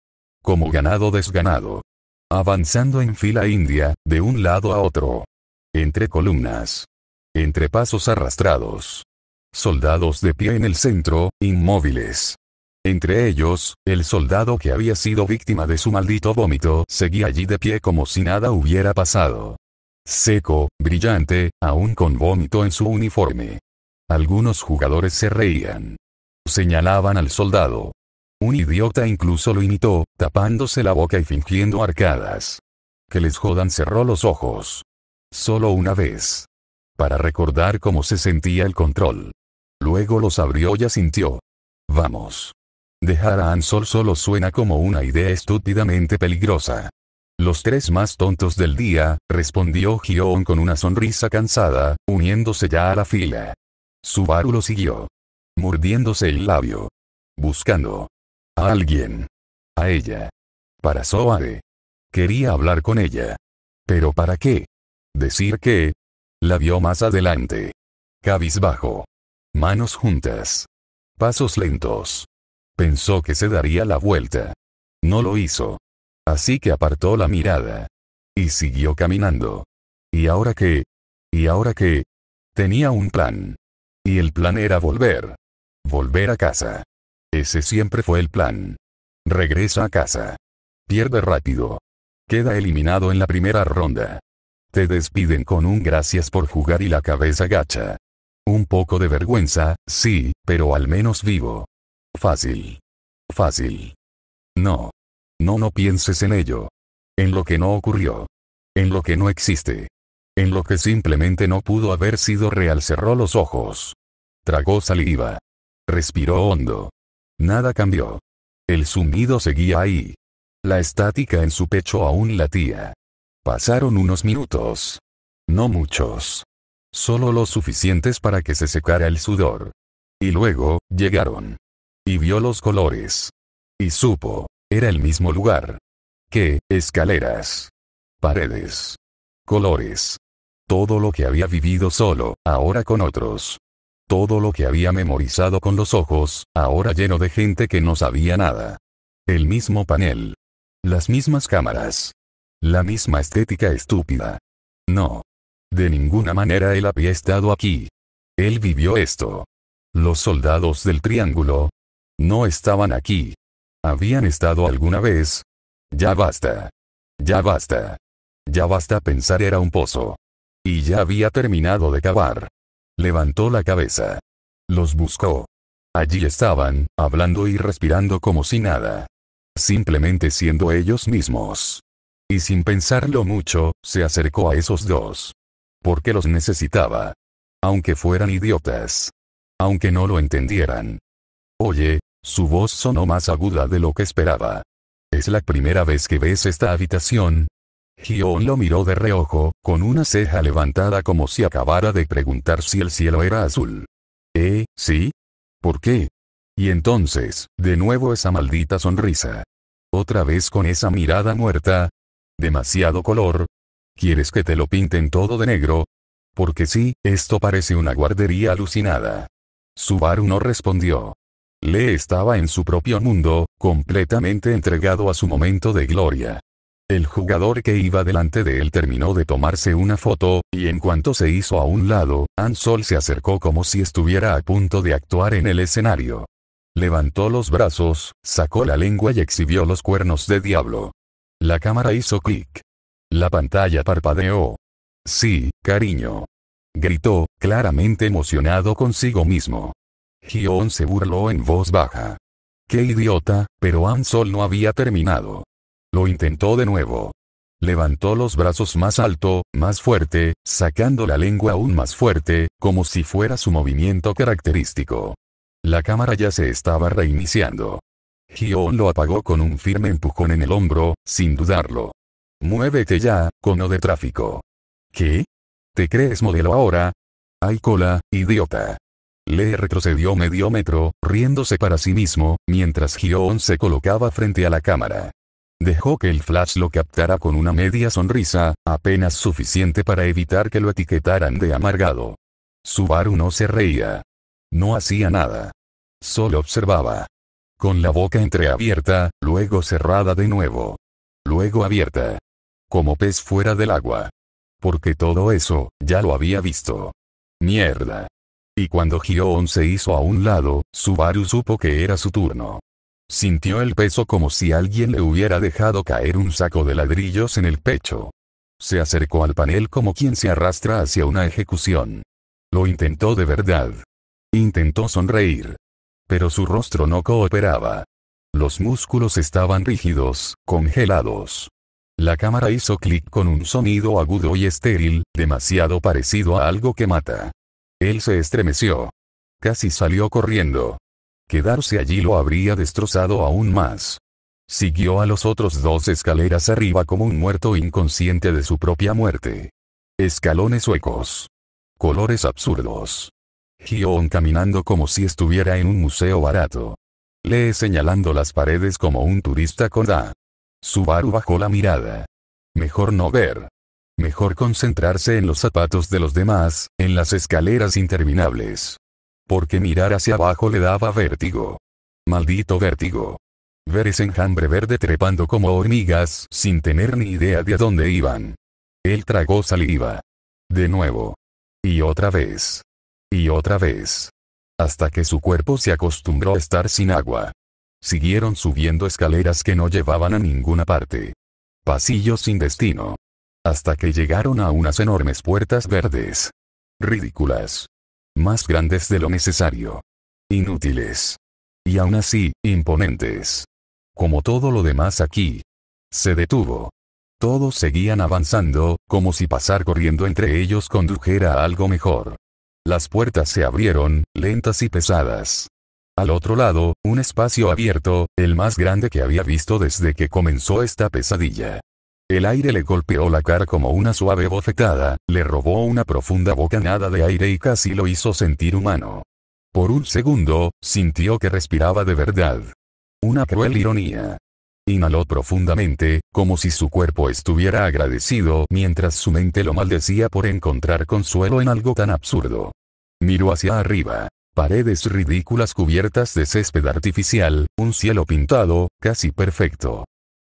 Como ganado desganado. Avanzando en fila india, de un lado a otro. Entre columnas. Entre pasos arrastrados. Soldados de pie en el centro, inmóviles. Entre ellos, el soldado que había sido víctima de su maldito vómito seguía allí de pie como si nada hubiera pasado. Seco, brillante, aún con vómito en su uniforme. Algunos jugadores se reían. Señalaban al soldado. Un idiota incluso lo imitó, tapándose la boca y fingiendo arcadas. Que les jodan, cerró los ojos. Solo una vez. Para recordar cómo se sentía el control. Luego los abrió y asintió. Vamos. Dejar a Ansol solo suena como una idea estúpidamente peligrosa. Los tres más tontos del día, respondió Hyo-on con una sonrisa cansada, uniéndose ya a la fila. Subaru lo siguió. Mordiéndose el labio. Buscando. A alguien. A ella. Para Soare. Quería hablar con ella. ¿Pero para qué? ¿Decir qué? La vio más adelante. Cabizbajo. Manos juntas. Pasos lentos. Pensó que se daría la vuelta. No lo hizo. Así que apartó la mirada. Y siguió caminando. ¿Y ahora qué? ¿Y ahora qué? Tenía un plan. Y el plan era volver. Volver a casa. Ese siempre fue el plan. Regresa a casa. Pierde rápido. Queda eliminado en la primera ronda. Te despiden con un gracias por jugar y la cabeza gacha. Un poco de vergüenza, sí, pero al menos vivo. Fácil. Fácil. No. No pienses en ello. En lo que no ocurrió. En lo que no existe. En lo que simplemente no pudo haber sido real. Cerró los ojos. Tragó saliva. Respiró hondo. Nada cambió. El zumbido seguía ahí. La estática en su pecho aún latía. Pasaron unos minutos. No muchos. Solo los suficientes para que se secara el sudor. Y luego, llegaron. Y vio los colores. Y supo. Era el mismo lugar. ¿Qué? Escaleras. Paredes. Colores. Todo lo que había vivido solo, ahora con otros. Todo lo que había memorizado con los ojos, ahora lleno de gente que no sabía nada. El mismo panel. Las mismas cámaras. La misma estética estúpida. No. De ninguna manera él había estado aquí. Él vivió esto. Los soldados del triángulo. No estaban aquí. ¿Habían estado alguna vez? Ya basta. Ya basta. Ya basta pensar, era un pozo. Y ya había terminado de cavar. Levantó la cabeza. Los buscó. Allí estaban, hablando y respirando como si nada. Simplemente siendo ellos mismos. Y sin pensarlo mucho, se acercó a esos dos. Porque los necesitaba. Aunque fueran idiotas. Aunque no lo entendieran. Oye, su voz sonó más aguda de lo que esperaba. ¿Es la primera vez que ves esta habitación? Hyo-on lo miró de reojo, con una ceja levantada como si acabara de preguntar si el cielo era azul. ¿Sí? ¿Por qué? Y entonces, de nuevo esa maldita sonrisa. Otra vez con esa mirada muerta. ¿Demasiado color? ¿Quieres que te lo pinten todo de negro? Porque sí, esto parece una guardería alucinada. Subaru no respondió. Lee estaba en su propio mundo, completamente entregado a su momento de gloria. El jugador que iba delante de él terminó de tomarse una foto, y en cuanto se hizo a un lado, Ansol se acercó como si estuviera a punto de actuar en el escenario. Levantó los brazos, sacó la lengua y exhibió los cuernos de diablo. La cámara hizo clic. La pantalla parpadeó. Sí, cariño. Gritó, claramente emocionado consigo mismo. Hyo-on se burló en voz baja. ¡Qué idiota! Pero Ansol no había terminado. Lo intentó de nuevo. Levantó los brazos más alto, más fuerte, sacando la lengua aún más fuerte, como si fuera su movimiento característico. La cámara ya se estaba reiniciando. Hyo-on lo apagó con un firme empujón en el hombro, sin dudarlo. «Muévete ya, cono de tráfico». ¿Qué? ¿Te crees modelo ahora? ¡Ay cola, idiota! Lee retrocedió medio metro, riéndose para sí mismo, mientras Hyo-on se colocaba frente a la cámara. Dejó que el flash lo captara con una media sonrisa, apenas suficiente para evitar que lo etiquetaran de amargado. Subaru no se reía. No hacía nada. Solo observaba. Con la boca entreabierta, luego cerrada de nuevo. Luego abierta. Como pez fuera del agua. Porque todo eso, ya lo había visto. Mierda. Y cuando Hyo-on se hizo a un lado, Subaru supo que era su turno. Sintió el peso como si alguien le hubiera dejado caer un saco de ladrillos en el pecho. Se acercó al panel como quien se arrastra hacia una ejecución. Lo intentó de verdad. Intentó sonreír. Pero su rostro no cooperaba. Los músculos estaban rígidos, congelados. La cámara hizo clic con un sonido agudo y estéril, demasiado parecido a algo que mata. Él se estremeció. Casi salió corriendo. Quedarse allí lo habría destrozado aún más. Siguió a los otros dos escaleras arriba como un muerto inconsciente de su propia muerte. Escalones huecos. Colores absurdos. Hyo-on caminando como si estuviera en un museo barato. Lee señalando las paredes como un turista con A. Subaru bajó la mirada. Mejor no ver. Mejor concentrarse en los zapatos de los demás, en las escaleras interminables. Porque mirar hacia abajo le daba vértigo. Maldito vértigo. Ver ese enjambre verde trepando como hormigas sin tener ni idea de a dónde iban. Él tragó saliva. De nuevo. Y otra vez. Y otra vez. Hasta que su cuerpo se acostumbró a estar sin agua. Siguieron subiendo escaleras que no llevaban a ninguna parte. Pasillos sin destino. Hasta que llegaron a unas enormes puertas verdes. Ridículas. Más grandes de lo necesario. Inútiles. Y aún así, imponentes. Como todo lo demás aquí. Se detuvo. Todos seguían avanzando, como si pasar corriendo entre ellos condujera a algo mejor. Las puertas se abrieron, lentas y pesadas. Al otro lado, un espacio abierto, el más grande que había visto desde que comenzó esta pesadilla. El aire le golpeó la cara como una suave bofetada, le robó una profunda bocanada de aire y casi lo hizo sentir humano. Por un segundo, sintió que respiraba de verdad. Una cruel ironía. Inhaló profundamente, como si su cuerpo estuviera agradecido mientras su mente lo maldecía por encontrar consuelo en algo tan absurdo. Miró hacia arriba. Paredes ridículas cubiertas de césped artificial, un cielo pintado, casi perfecto.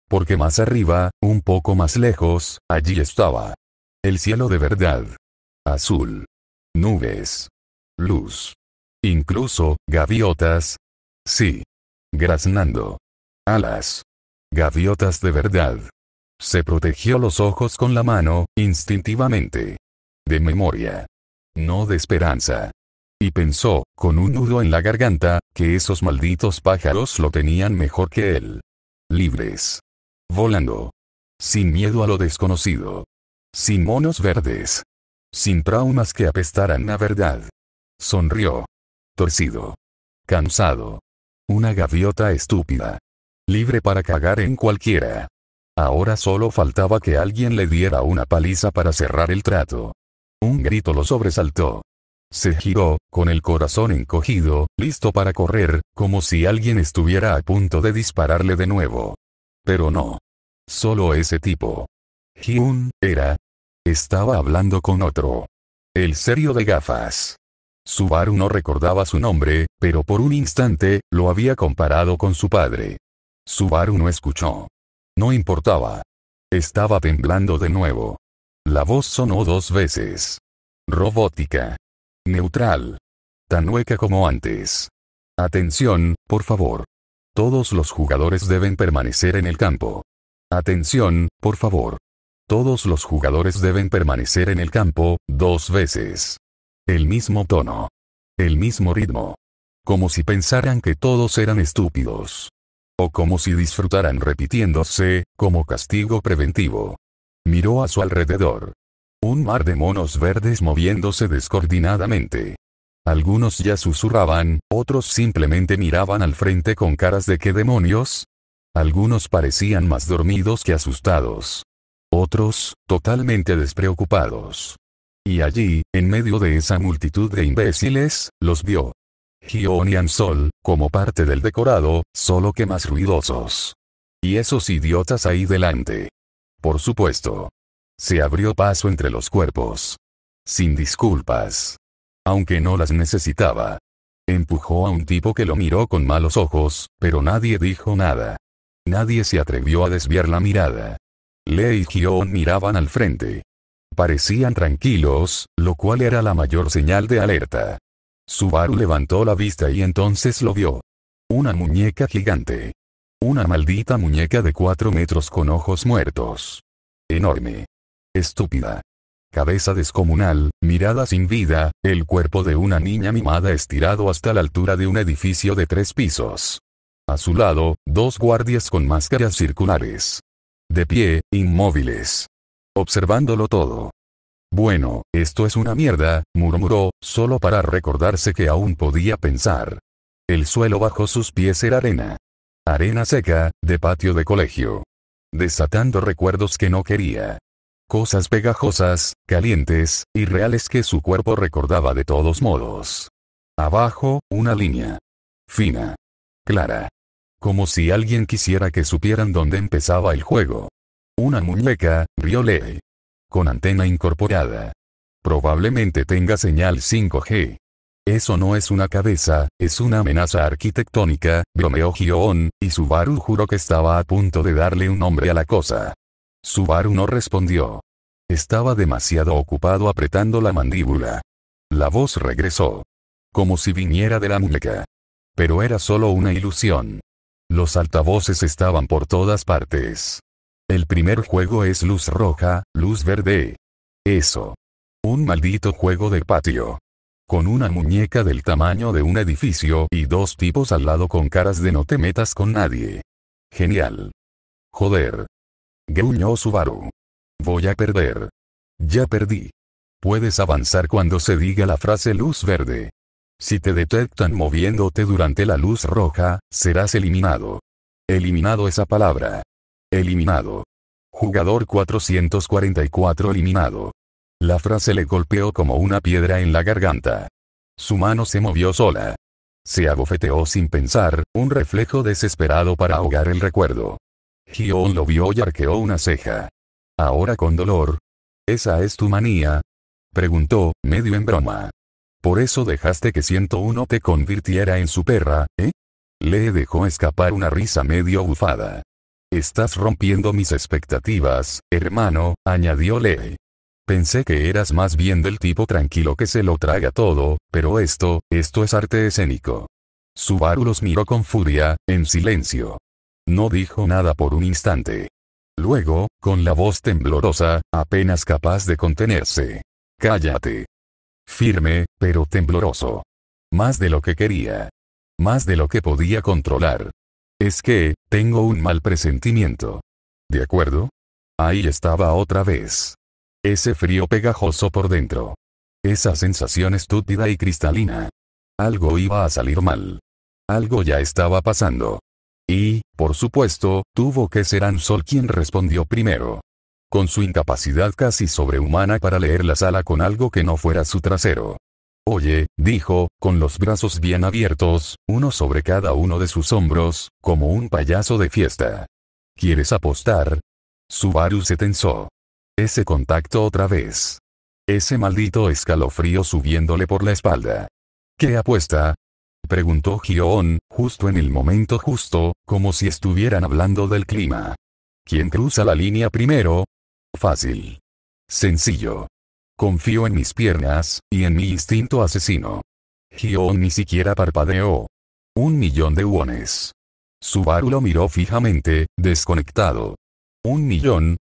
Porque más arriba, un poco más lejos, allí estaba. El cielo de verdad. Azul. Nubes. Luz. Incluso, gaviotas. Sí. Graznando. Alas. Gaviotas de verdad. Se protegió los ojos con la mano, instintivamente. De memoria. No de esperanza. Y pensó, con un nudo en la garganta, que esos malditos pájaros lo tenían mejor que él. Libres. Volando. Sin miedo a lo desconocido. Sin monos verdes. Sin traumas que apestaran a verdad. Sonrió. Torcido. Cansado. Una gaviota estúpida. Libre para cagar en cualquiera. Ahora solo faltaba que alguien le diera una paliza para cerrar el trato. Un grito lo sobresaltó. Se giró, con el corazón encogido, listo para correr, como si alguien estuviera a punto de dispararle de nuevo. Pero no. Solo ese tipo. Hyun, estaba hablando con otro. El serio de gafas. Subaru no recordaba su nombre, pero por un instante, lo había comparado con su padre. Subaru no escuchó. No importaba. Estaba temblando de nuevo. La voz sonó 2 veces. Robótica. Neutral. Tan hueca como antes. Atención, por favor. Todos los jugadores deben permanecer en el campo. Atención, por favor. Todos los jugadores deben permanecer en el campo, 2 veces. El mismo tono. El mismo ritmo. Como si pensaran que todos eran estúpidos. O como si disfrutaran repitiéndose, como castigo preventivo. Miró a su alrededor. Un mar de monos verdes moviéndose descoordinadamente. Algunos ya susurraban, otros simplemente miraban al frente con caras de ¿qué demonios? Algunos parecían más dormidos que asustados. Otros, totalmente despreocupados. Y allí, en medio de esa multitud de imbéciles, los vio. Hyun y Ansol, como parte del decorado, solo que más ruidosos. Y esos idiotas ahí delante. Por supuesto. Se abrió paso entre los cuerpos. Sin disculpas. Aunque no las necesitaba. Empujó a un tipo que lo miró con malos ojos, pero nadie dijo nada. Nadie se atrevió a desviar la mirada. Lee y Hyun miraban al frente. Parecían tranquilos, lo cual era la mayor señal de alerta. Subaru levantó la vista y entonces lo vio. Una muñeca gigante. Una maldita muñeca de 4 metros con ojos muertos. Enorme. Estúpida. Cabeza descomunal, mirada sin vida, el cuerpo de una niña mimada estirado hasta la altura de un edificio de 3 pisos. A su lado, 2 guardias con máscaras circulares. De pie, inmóviles. Observándolo todo. Bueno, esto es una mierda, murmuró, solo para recordarse que aún podía pensar. El suelo bajo sus pies era arena. Arena seca, de patio de colegio. Desatando recuerdos que no quería. Cosas pegajosas, calientes, irreales que su cuerpo recordaba de todos modos. Abajo, una línea. Fina. Clara. Como si alguien quisiera que supieran dónde empezaba el juego. Una muñeca, rió Lee. Con antena incorporada. Probablemente tenga señal 5G. Eso no es una cabeza, es una amenaza arquitectónica, bromeó Hyun, y Subaru juró que estaba a punto de darle un nombre a la cosa. Subaru no respondió. Estaba demasiado ocupado apretando la mandíbula. La voz regresó. Como si viniera de la muñeca. Pero era solo una ilusión. Los altavoces estaban por todas partes. El primer juego es luz roja, luz verde. Eso. Un maldito juego de patio. Con una muñeca del tamaño de un edificio y 2 tipos al lado con caras de no te metas con nadie. Genial. Joder. Gruñó Subaru. Voy a perder. Ya perdí. Puedes avanzar cuando se diga la frase luz verde. Si te detectan moviéndote durante la luz roja, serás eliminado. Eliminado esa palabra. Eliminado. Jugador 444 eliminado. La frase le golpeó como una piedra en la garganta. Su mano se movió sola. Se abofeteó sin pensar, un reflejo desesperado para ahogar el recuerdo. Hyun lo vio y arqueó una ceja. Ahora con dolor. ¿Esa es tu manía? Preguntó, medio en broma. ¿Por eso dejaste que 101 te convirtiera en su perra, eh? Le dejó escapar una risa medio bufada. Estás rompiendo mis expectativas, hermano, añadió Lee. Pensé que eras más bien del tipo tranquilo que se lo traga todo, pero esto es arte escénico. Subaru los miró con furia, en silencio. No dijo nada por un instante. Luego, con la voz temblorosa, apenas capaz de contenerse. Cállate. Firme, pero tembloroso. Más de lo que quería. Más de lo que podía controlar. Es que, tengo un mal presentimiento. ¿De acuerdo? Ahí estaba otra vez. Ese frío pegajoso por dentro. Esa sensación estúpida y cristalina. Algo iba a salir mal. Algo ya estaba pasando. Y, por supuesto, tuvo que ser Ansol quien respondió primero. Con su incapacidad casi sobrehumana para leer la sala con algo que no fuera su trasero. Oye, dijo, con los brazos bien abiertos, uno sobre cada uno de sus hombros, como un payaso de fiesta. ¿Quieres apostar? Subaru se tensó. Ese contacto otra vez. Ese maldito escalofrío subiéndole por la espalda. ¿Qué apuesta? Preguntó Hyo-on, justo en el momento justo, como si estuvieran hablando del clima. ¿Quién cruza la línea primero? Fácil. Sencillo. Confío en mis piernas, y en mi instinto asesino. Hyo-on ni siquiera parpadeó. 1.000.000 de wones. Subaru lo miró fijamente, desconectado. ¿1.000.000?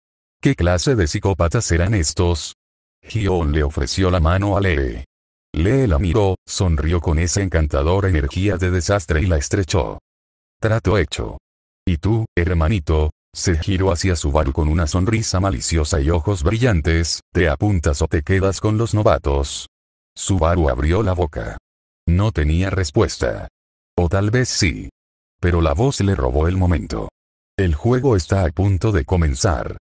¿Qué clase de psicópatas eran estos? Hyo-on le ofreció la mano a Lee. Lee la miró, sonrió con esa encantadora energía de desastre y la estrechó. Trato hecho. ¿Y tú, hermanito? Se giró hacia Subaru con una sonrisa maliciosa y ojos brillantes, ¿te apuntas o te quedas con los novatos? Subaru abrió la boca. No tenía respuesta. O tal vez sí. Pero la voz le robó el momento. El juego está a punto de comenzar.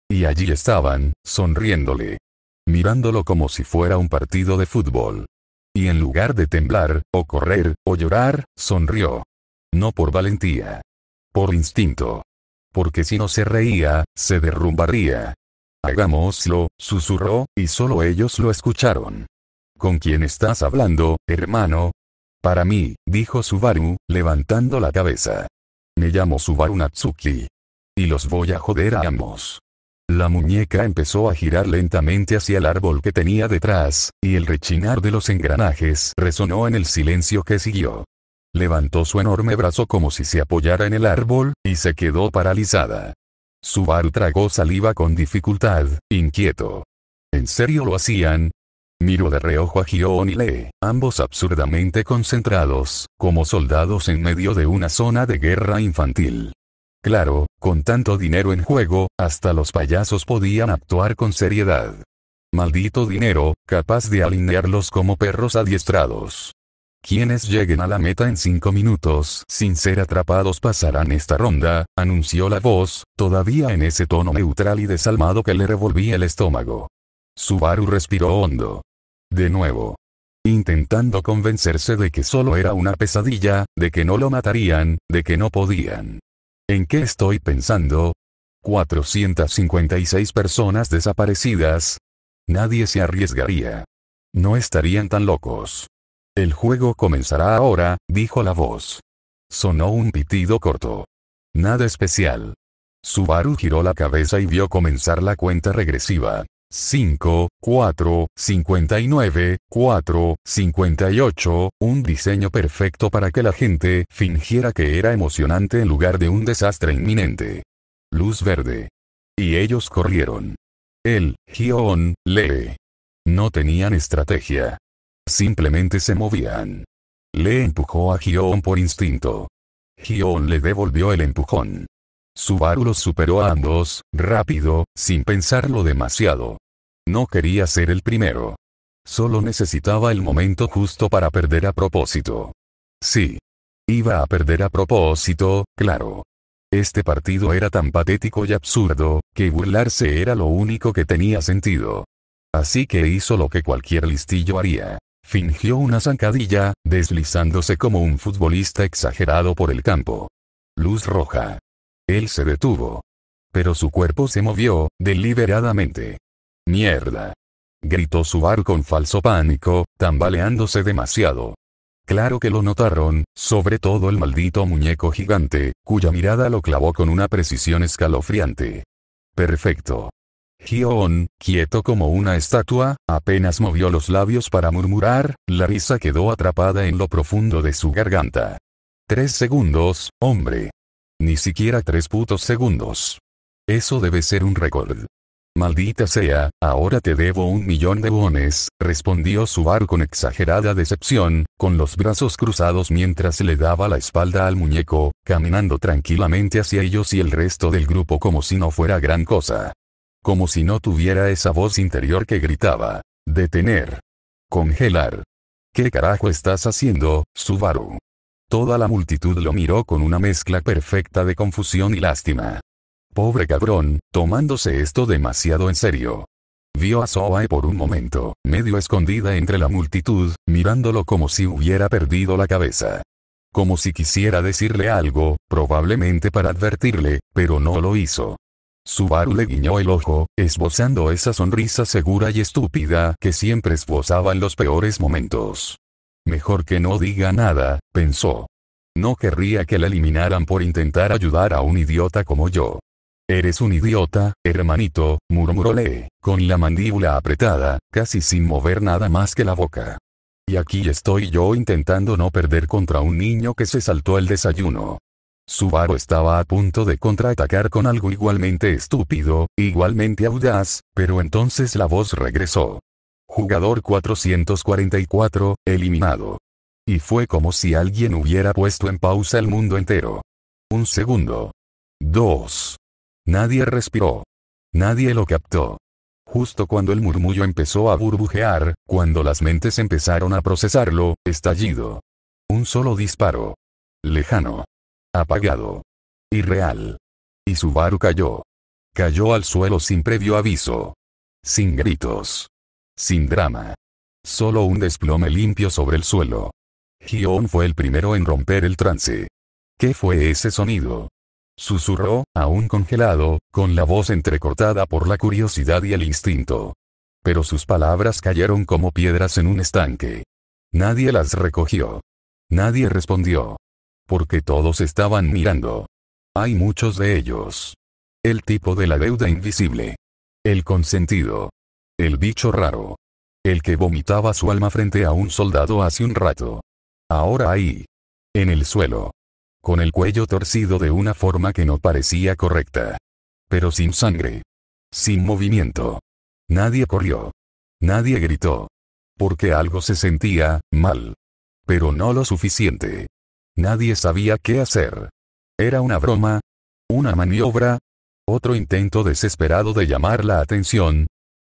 Y allí estaban, sonriéndole. Mirándolo como si fuera un partido de fútbol. Y en lugar de temblar, o correr, o llorar, sonrió. No por valentía. Por instinto. Porque si no se reía, se derrumbaría. Hagámoslo, susurró, y solo ellos lo escucharon. ¿Con quién estás hablando, hermano? Para mí, dijo Subaru, levantando la cabeza. Me llamo Subaru Natsuki. Y los voy a joder a ambos. La muñeca empezó a girar lentamente hacia el árbol que tenía detrás, y el rechinar de los engranajes resonó en el silencio que siguió. Levantó su enorme brazo como si se apoyara en el árbol, y se quedó paralizada. Subaru tragó saliva con dificultad, inquieto. ¿En serio lo hacían? Miró de reojo a Hyo-on y Lee, ambos absurdamente concentrados, como soldados en medio de una zona de guerra infantil. Claro, con tanto dinero en juego, hasta los payasos podían actuar con seriedad. Maldito dinero, capaz de alinearlos como perros adiestrados. Quienes lleguen a la meta en 5 minutos sin ser atrapados pasarán esta ronda, anunció la voz, todavía en ese tono neutral y desalmado que le revolvía el estómago. Subaru respiró hondo. De nuevo. Intentando convencerse de que solo era una pesadilla, de que no lo matarían, de que no podían. ¿En qué estoy pensando? 456 personas desaparecidas. Nadie se arriesgaría. No estarían tan locos. El juego comenzará ahora, dijo la voz. Sonó un pitido corto. Nada especial. Subaru giró la cabeza y vio comenzar la cuenta regresiva. 5, 4, 59, 4, 58, un diseño perfecto para que la gente fingiera que era emocionante en lugar de un desastre inminente. Luz verde. Y ellos corrieron. Él, Hyo-on, Lee. No tenían estrategia. Simplemente se movían. Lee empujó a Hyo-on por instinto. Hyo-on le devolvió el empujón. Subaru los superó a ambos, rápido, sin pensarlo demasiado. No quería ser el primero. Solo necesitaba el momento justo para perder a propósito. Sí. Iba a perder a propósito, claro. Este partido era tan patético y absurdo, que burlarse era lo único que tenía sentido. Así que hizo lo que cualquier listillo haría. Fingió una zancadilla, deslizándose como un futbolista exagerado por el campo. Luz roja. Él se detuvo. Pero su cuerpo se movió, deliberadamente. ¡Mierda! Gritó Subaru con falso pánico, tambaleándose demasiado. Claro que lo notaron, sobre todo el maldito muñeco gigante, cuya mirada lo clavó con una precisión escalofriante. Perfecto. Hyo-on, quieto como una estatua, apenas movió los labios para murmurar, la risa quedó atrapada en lo profundo de su garganta. 3 segundos, hombre. Ni siquiera 3 putos segundos. Eso debe ser un récord. Maldita sea, ahora te debo 1.000.000 de wones, respondió Subaru con exagerada decepción, con los brazos cruzados mientras le daba la espalda al muñeco, caminando tranquilamente hacia ellos y el resto del grupo como si no fuera gran cosa. Como si no tuviera esa voz interior que gritaba. Detener. Congelar. ¿Qué carajo estás haciendo, Subaru? Toda la multitud lo miró con una mezcla perfecta de confusión y lástima. Pobre cabrón, tomándose esto demasiado en serio. Vio a Zoe por un momento, medio escondida entre la multitud, mirándolo como si hubiera perdido la cabeza. Como si quisiera decirle algo, probablemente para advertirle, pero no lo hizo. Subaru le guiñó el ojo, esbozando esa sonrisa segura y estúpida que siempre esbozaba en los peores momentos. Mejor que no diga nada, pensó. No querría que la eliminaran por intentar ayudar a un idiota como yo. Eres un idiota, hermanito, murmuró Lee, con la mandíbula apretada, casi sin mover nada más que la boca. Y aquí estoy yo intentando no perder contra un niño que se saltó el desayuno. Subaru estaba a punto de contraatacar con algo igualmente estúpido, igualmente audaz, pero entonces la voz regresó. Jugador 444, eliminado. Y fue como si alguien hubiera puesto en pausa el mundo entero. Un segundo. 2. Nadie respiró. Nadie lo captó. Justo cuando el murmullo empezó a burbujear, cuando las mentes empezaron a procesarlo, estallido. Un solo disparo. Lejano. Apagado. Irreal. Y Subaru cayó. Cayó al suelo sin previo aviso. Sin gritos. Sin drama. Solo un desplome limpio sobre el suelo. Gion fue el primero en romper el trance. ¿Qué fue ese sonido? Susurró, aún congelado, con la voz entrecortada por la curiosidad y el instinto. Pero sus palabras cayeron como piedras en un estanque. Nadie las recogió. Nadie respondió. Porque todos estaban mirando. Hay muchos de ellos. El tipo de la deuda invisible. El consentido. El bicho raro. El que vomitaba su alma frente a un soldado hace un rato. Ahora ahí. En el suelo. Con el cuello torcido de una forma que no parecía correcta. Pero sin sangre. Sin movimiento. Nadie corrió. Nadie gritó. Porque algo se sentía mal. Pero no lo suficiente. Nadie sabía qué hacer. ¿Era una broma? ¿Una maniobra? ¿Otro intento desesperado de llamar la atención?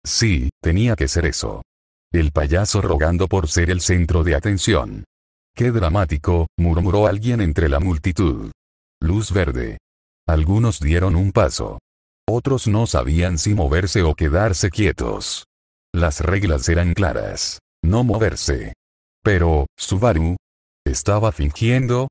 Sí, tenía que ser eso. El payaso rogando por ser el centro de atención. ¡Qué dramático!, murmuró alguien entre la multitud. Luz verde. Algunos dieron un paso. Otros no sabían si moverse o quedarse quietos. Las reglas eran claras. No moverse. Pero, Subaru, ¿estaba fingiendo?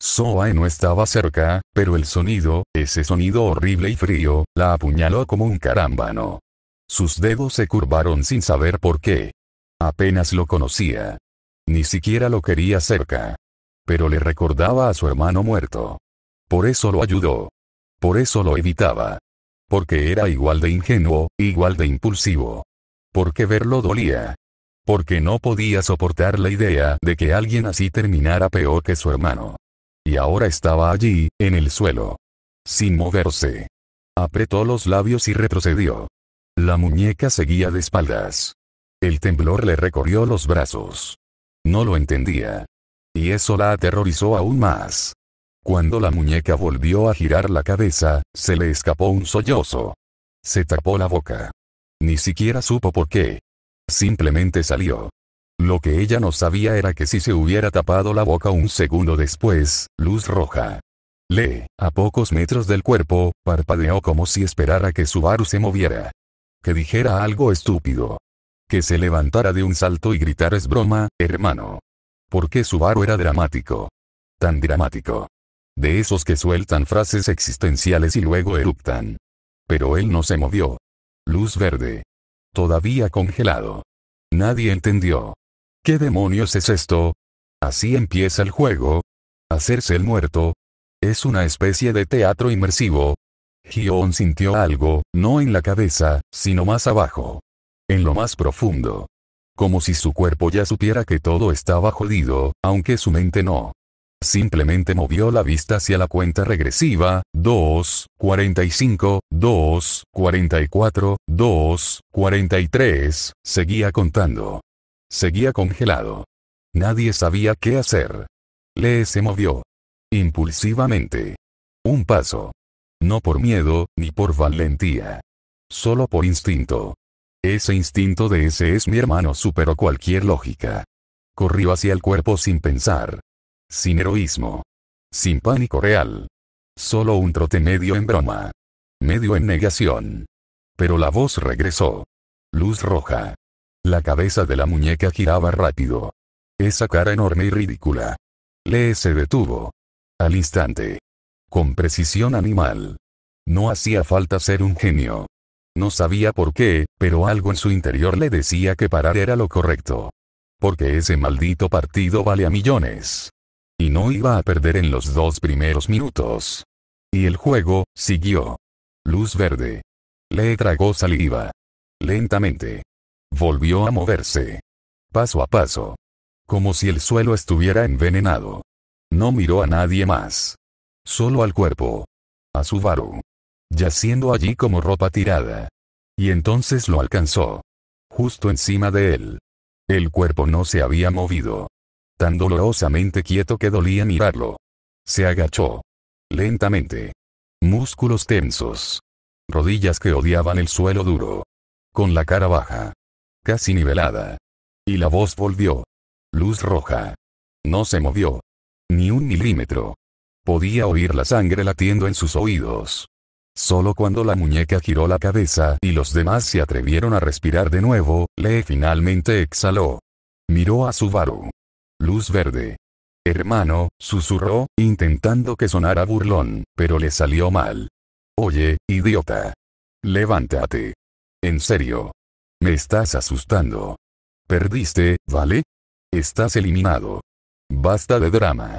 Zoe no estaba cerca, pero el sonido, ese sonido horrible y frío, la apuñaló como un carámbano. Sus dedos se curvaron sin saber por qué. Apenas lo conocía. Ni siquiera lo quería cerca. Pero le recordaba a su hermano muerto. Por eso lo ayudó. Por eso lo evitaba. Porque era igual de ingenuo, igual de impulsivo. Porque verlo dolía. Porque no podía soportar la idea de que alguien así terminara peor que su hermano. Y ahora estaba allí, en el suelo. Sin moverse. Apretó los labios y retrocedió. La muñeca seguía de espaldas. El temblor le recorrió los brazos. No lo entendía. Y eso la aterrorizó aún más. Cuando la muñeca volvió a girar la cabeza, se le escapó un sollozo. Se tapó la boca. Ni siquiera supo por qué. Simplemente salió. Lo que ella no sabía era que si se hubiera tapado la boca un segundo después, luz roja. Lee, a pocos metros del cuerpo, parpadeó como si esperara que Subaru se moviera. Que dijera algo estúpido. Que se levantara de un salto y gritara: es broma, hermano. Porque Subaru era dramático. Tan dramático. De esos que sueltan frases existenciales y luego eructan. Pero él no se movió. Luz verde. Todavía congelado. Nadie entendió. ¿Qué demonios es esto? ¿Así empieza el juego? ¿Hacerse el muerto? ¿Es una especie de teatro inmersivo? Gion sintió algo, no en la cabeza, sino más abajo. En lo más profundo. Como si su cuerpo ya supiera que todo estaba jodido, aunque su mente no. Simplemente movió la vista hacia la cuenta regresiva: 2, 45, 2, 44, 2, 43, seguía contando. Seguía congelado. Nadie sabía qué hacer. Lee se movió. Impulsivamente. Un paso. No por miedo, ni por valentía. Solo por instinto. Ese instinto de ese es mi hermano superó cualquier lógica. Corrió hacia el cuerpo sin pensar. Sin heroísmo. Sin pánico real. Solo un trote medio en broma. Medio en negación. Pero la voz regresó. Luz roja. La cabeza de la muñeca giraba rápido. Esa cara enorme y ridícula. Lee se detuvo. Al instante. Con precisión animal. No hacía falta ser un genio. No sabía por qué, pero algo en su interior le decía que parar era lo correcto. Porque ese maldito partido vale a millones. Y no iba a perder en los 2 primeros minutos. Y el juego siguió. Luz verde. Lee tragó saliva. Lentamente. Volvió a moverse. Paso a paso. Como si el suelo estuviera envenenado. No miró a nadie más. Solo al cuerpo. A Subaru. Yaciendo allí como ropa tirada. Y entonces lo alcanzó. Justo encima de él. El cuerpo no se había movido. Tan dolorosamente quieto que dolía mirarlo. Se agachó. Lentamente. Músculos tensos. Rodillas que odiaban el suelo duro. Con la cara baja. Casi nivelada. Y la voz volvió. Luz roja. No se movió. Ni un milímetro. Podía oír la sangre latiendo en sus oídos. Solo cuando la muñeca giró la cabeza y los demás se atrevieron a respirar de nuevo, Lee finalmente exhaló. Miró a Subaru. Luz verde. Hermano, susurró, intentando que sonara burlón, pero le salió mal. Oye, idiota. Levántate. En serio. Me estás asustando. Perdiste, ¿vale? Estás eliminado. Basta de drama.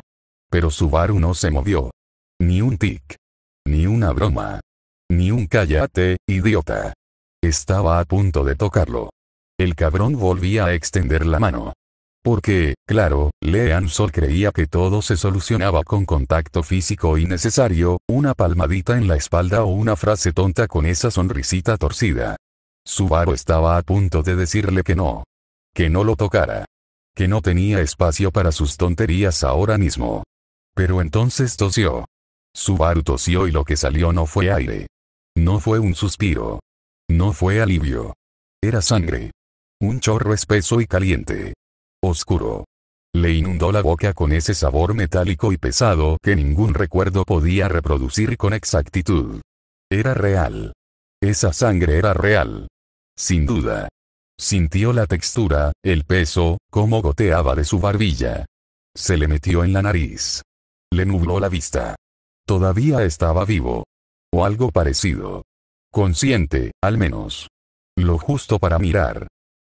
Pero Subaru no se movió. Ni un tic. Ni una broma. Ni un cállate, idiota. Estaba a punto de tocarlo. El cabrón volvía a extender la mano. Porque, claro, Lean Sol creía que todo se solucionaba con contacto físico innecesario, una palmadita en la espalda o una frase tonta con esa sonrisita torcida. Subaru estaba a punto de decirle que no. Que no lo tocara. Que no tenía espacio para sus tonterías ahora mismo. Pero entonces tosió. Subaru tosió y lo que salió no fue aire. No fue un suspiro. No fue alivio. Era sangre. Un chorro espeso y caliente. Oscuro. Le inundó la boca con ese sabor metálico y pesado que ningún recuerdo podía reproducir con exactitud. Era real. Esa sangre era real. Sin duda. Sintió la textura, el peso, cómo goteaba de su barbilla. Se le metió en la nariz. Le nubló la vista. Todavía estaba vivo. O algo parecido. Consciente, al menos. Lo justo para mirar.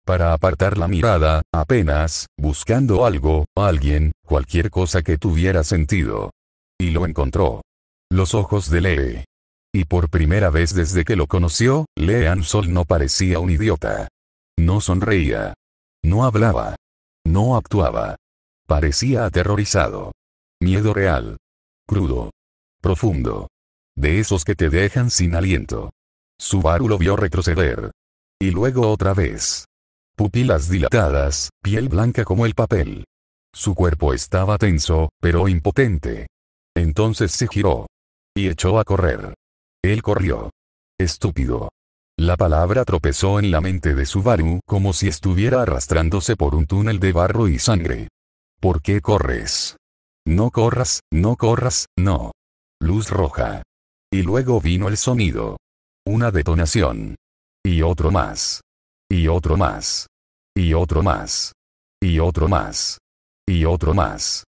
Para apartar la mirada, apenas, buscando algo, alguien, cualquier cosa que tuviera sentido. Y lo encontró. Los ojos de Lee. Y por primera vez desde que lo conoció, Lean Sol no parecía un idiota. No sonreía. No hablaba. No actuaba. Parecía aterrorizado. Miedo real. Crudo. Profundo. De esos que te dejan sin aliento. Subaru lo vio retroceder. Y luego otra vez. Pupilas dilatadas, piel blanca como el papel. Su cuerpo estaba tenso, pero impotente. Entonces se giró. Y echó a correr. Él corrió. Estúpido. La palabra tropezó en la mente de Subaru como si estuviera arrastrándose por un túnel de barro y sangre. ¿Por qué corres? No corras, no corras, no. Luz roja. Y luego vino el sonido. Una detonación. Y otro más. Y otro más. Y otro más. Y otro más. Y otro más.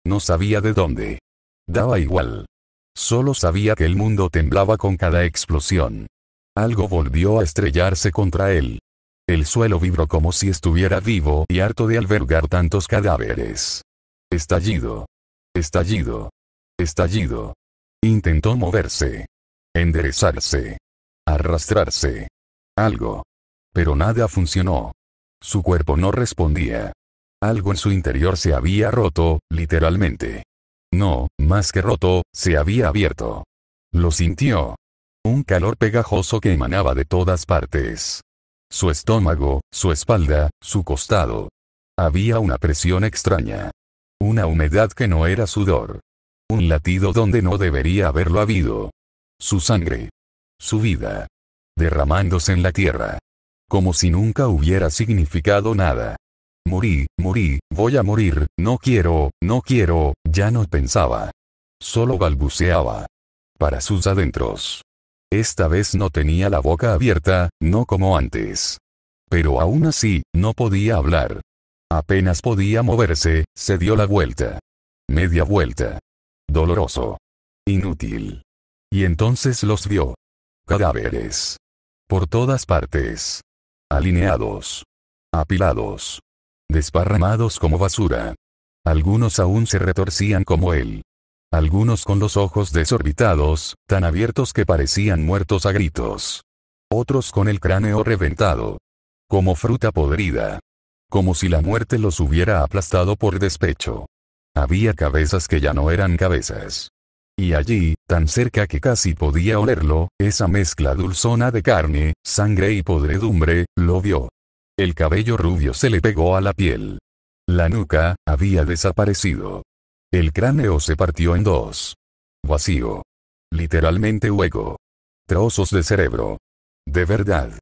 No sabía de dónde. Daba igual. Solo sabía que el mundo temblaba con cada explosión. Algo volvió a estrellarse contra él. El suelo vibró como si estuviera vivo y harto de albergar tantos cadáveres. Estallido. Estallido. Estallido. Intentó moverse. Enderezarse. Arrastrarse. Algo. Pero nada funcionó. Su cuerpo no respondía. Algo en su interior se había roto, literalmente. No, más que roto, se había abierto. Lo sintió. Un calor pegajoso que emanaba de todas partes. Su estómago, su espalda, su costado. Había una presión extraña. Una humedad que no era sudor. Un latido donde no debería haberlo habido. Su sangre. Su vida. Derramándose en la tierra. Como si nunca hubiera significado nada. Morí, voy a morir, no quiero, ya no pensaba. Solo balbuceaba. Para sus adentros. Esta vez no tenía la boca abierta, no como antes. Pero aún así, no podía hablar. Apenas podía moverse, se dio la vuelta. Media vuelta. Doloroso. Inútil. Y entonces los vio. Cadáveres. Por todas partes. Alineados. Apilados. Desparramados como basura. Algunos aún se retorcían como él. Algunos con los ojos desorbitados, tan abiertos que parecían muertos a gritos. Otros con el cráneo reventado. Como fruta podrida. Como si la muerte los hubiera aplastado por despecho. Había cabezas que ya no eran cabezas. Y allí, tan cerca que casi podía olerlo, esa mezcla dulzona de carne, sangre y podredumbre, lo vio. El cabello rubio se le pegó a la piel. La nuca, había desaparecido. El cráneo se partió en dos. Vacío. Literalmente hueco. Trozos de cerebro. De verdad.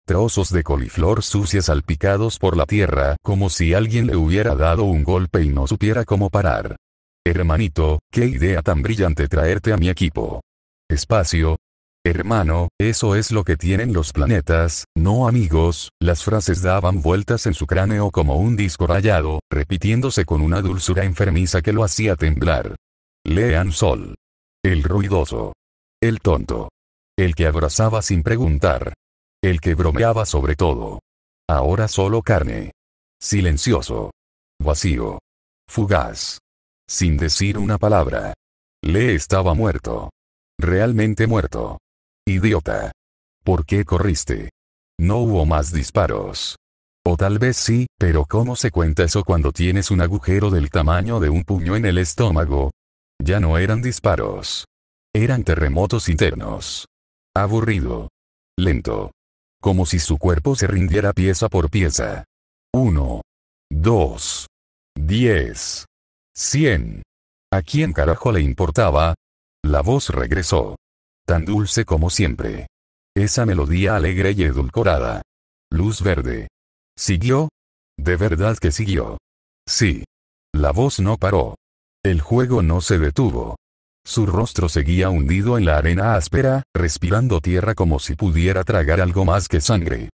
Trozos de coliflor sucia salpicados por la tierra, como si alguien le hubiera dado un golpe y no supiera cómo parar. Hermanito, qué idea tan brillante traerte a mi equipo. Espacio. Hermano, eso es lo que tienen los planetas, no amigos. Las frases daban vueltas en su cráneo como un disco rayado, repitiéndose con una dulzura enfermiza que lo hacía temblar. Lean Sol. El ruidoso. El tonto. El que abrazaba sin preguntar. El que bromeaba sobre todo. Ahora solo carne. Silencioso. Vacío. Fugaz. Sin decir una palabra. Lee estaba muerto. Realmente muerto. Idiota. ¿Por qué corriste? No hubo más disparos. O tal vez sí, pero ¿cómo se cuenta eso cuando tienes un agujero del tamaño de un puño en el estómago? Ya no eran disparos. Eran terremotos internos. Aburrido. Lento. Como si su cuerpo se rindiera pieza por pieza. 1. 2. 10. 100. ¿A quién carajo le importaba? La voz regresó. Tan dulce como siempre. Esa melodía alegre y edulcorada. Luz verde. ¿Siguió? De verdad que siguió. Sí. La voz no paró. El juego no se detuvo. Su rostro seguía hundido en la arena áspera, respirando tierra como si pudiera tragar algo más que sangre.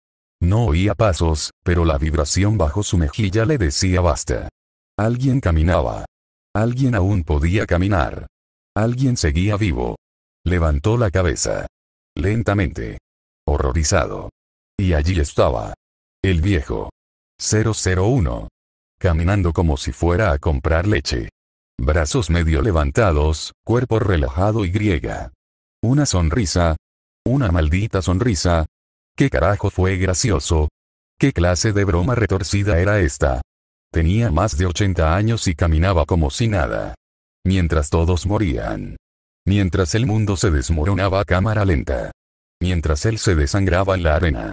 No oía pasos, pero la vibración bajo su mejilla le decía basta. Alguien caminaba. Alguien aún podía caminar. Alguien seguía vivo. Levantó la cabeza. Lentamente. Horrorizado. Y allí estaba. El viejo. 001. Caminando como si fuera a comprar leche. Brazos medio levantados, cuerpo relajado y griega. Una sonrisa. Una maldita sonrisa. ¿Qué carajo fue gracioso? ¿Qué clase de broma retorcida era esta? Tenía más de 80 años y caminaba como si nada. Mientras todos morían. Mientras el mundo se desmoronaba a cámara lenta. Mientras él se desangraba en la arena.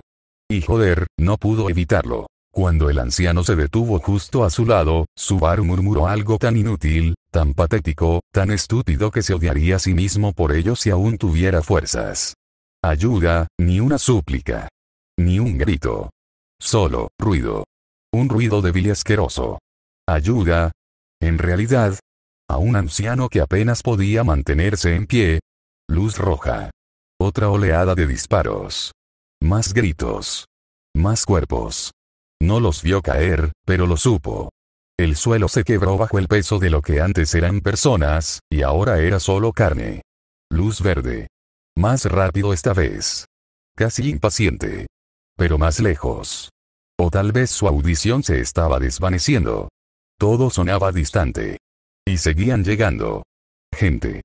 Y joder, no pudo evitarlo. Cuando el anciano se detuvo justo a su lado, Subaru murmuró algo tan inútil, tan patético, tan estúpido que se odiaría a sí mismo por ello si aún tuviera fuerzas. Ayuda, ni una súplica. Ni un grito. Solo, ruido. Un ruido débil y asqueroso. Ayuda. En realidad, a un anciano que apenas podía mantenerse en pie. Luz roja. Otra oleada de disparos. Más gritos. Más cuerpos. No los vio caer, pero lo supo. El suelo se quebró bajo el peso de lo que antes eran personas, y ahora era solo carne. Luz verde. Más rápido esta vez. Casi impaciente. Pero más lejos. O tal vez su audición se estaba desvaneciendo. Todo sonaba distante. Y seguían llegando. Gente.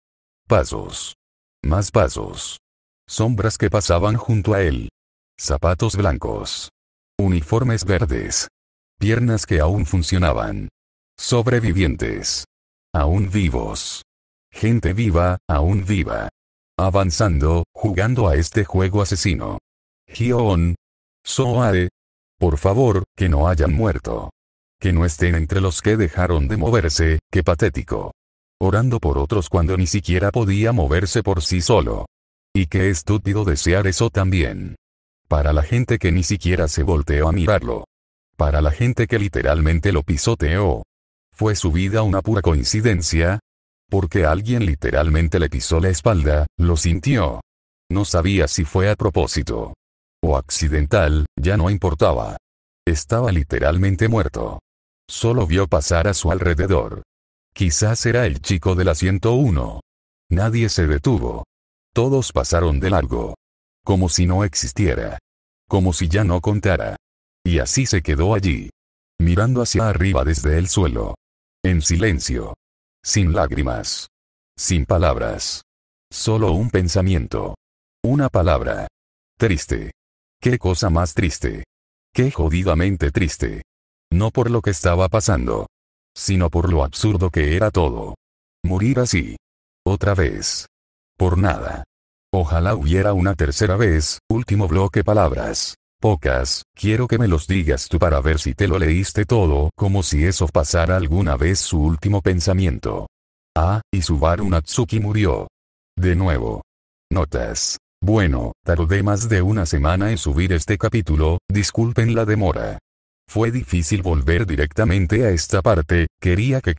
Pasos. Más pasos. Sombras que pasaban junto a él. Zapatos blancos. Uniformes verdes. Piernas que aún funcionaban. Sobrevivientes. Aún vivos. Gente viva, aún viva. Avanzando, jugando a este juego asesino. Gion. Soae. Por favor, que no hayan muerto. Que no estén entre los que dejaron de moverse, qué patético. Orando por otros cuando ni siquiera podía moverse por sí solo. Y qué estúpido desear eso también. Para la gente que ni siquiera se volteó a mirarlo. Para la gente que literalmente lo pisoteó. ¿Fue su vida una pura coincidencia? Porque alguien literalmente le pisó la espalda, lo sintió. No sabía si fue a propósito o accidental, ya no importaba. Estaba literalmente muerto. Solo vio pasar a su alrededor. Quizás era el chico de la 101. Nadie se detuvo. Todos pasaron de largo. Como si no existiera. Como si ya no contara. Y así se quedó allí. Mirando hacia arriba desde el suelo. En silencio. Sin lágrimas. Sin palabras. Solo un pensamiento. Una palabra. Triste. Qué cosa más triste. Qué jodidamente triste. No por lo que estaba pasando. Sino por lo absurdo que era todo. Morir así. Otra vez. Por nada. Ojalá hubiera una tercera vez. Último bloque palabras. Pocas, quiero que me los digas tú para ver si te lo leíste todo, como si eso pasara alguna vez. Su último pensamiento. Ah, y Subaru Natsuki murió. De nuevo. Notas. Bueno, tardé más de una semana en subir este capítulo, disculpen la demora. Fue difícil volver directamente a esta parte, quería que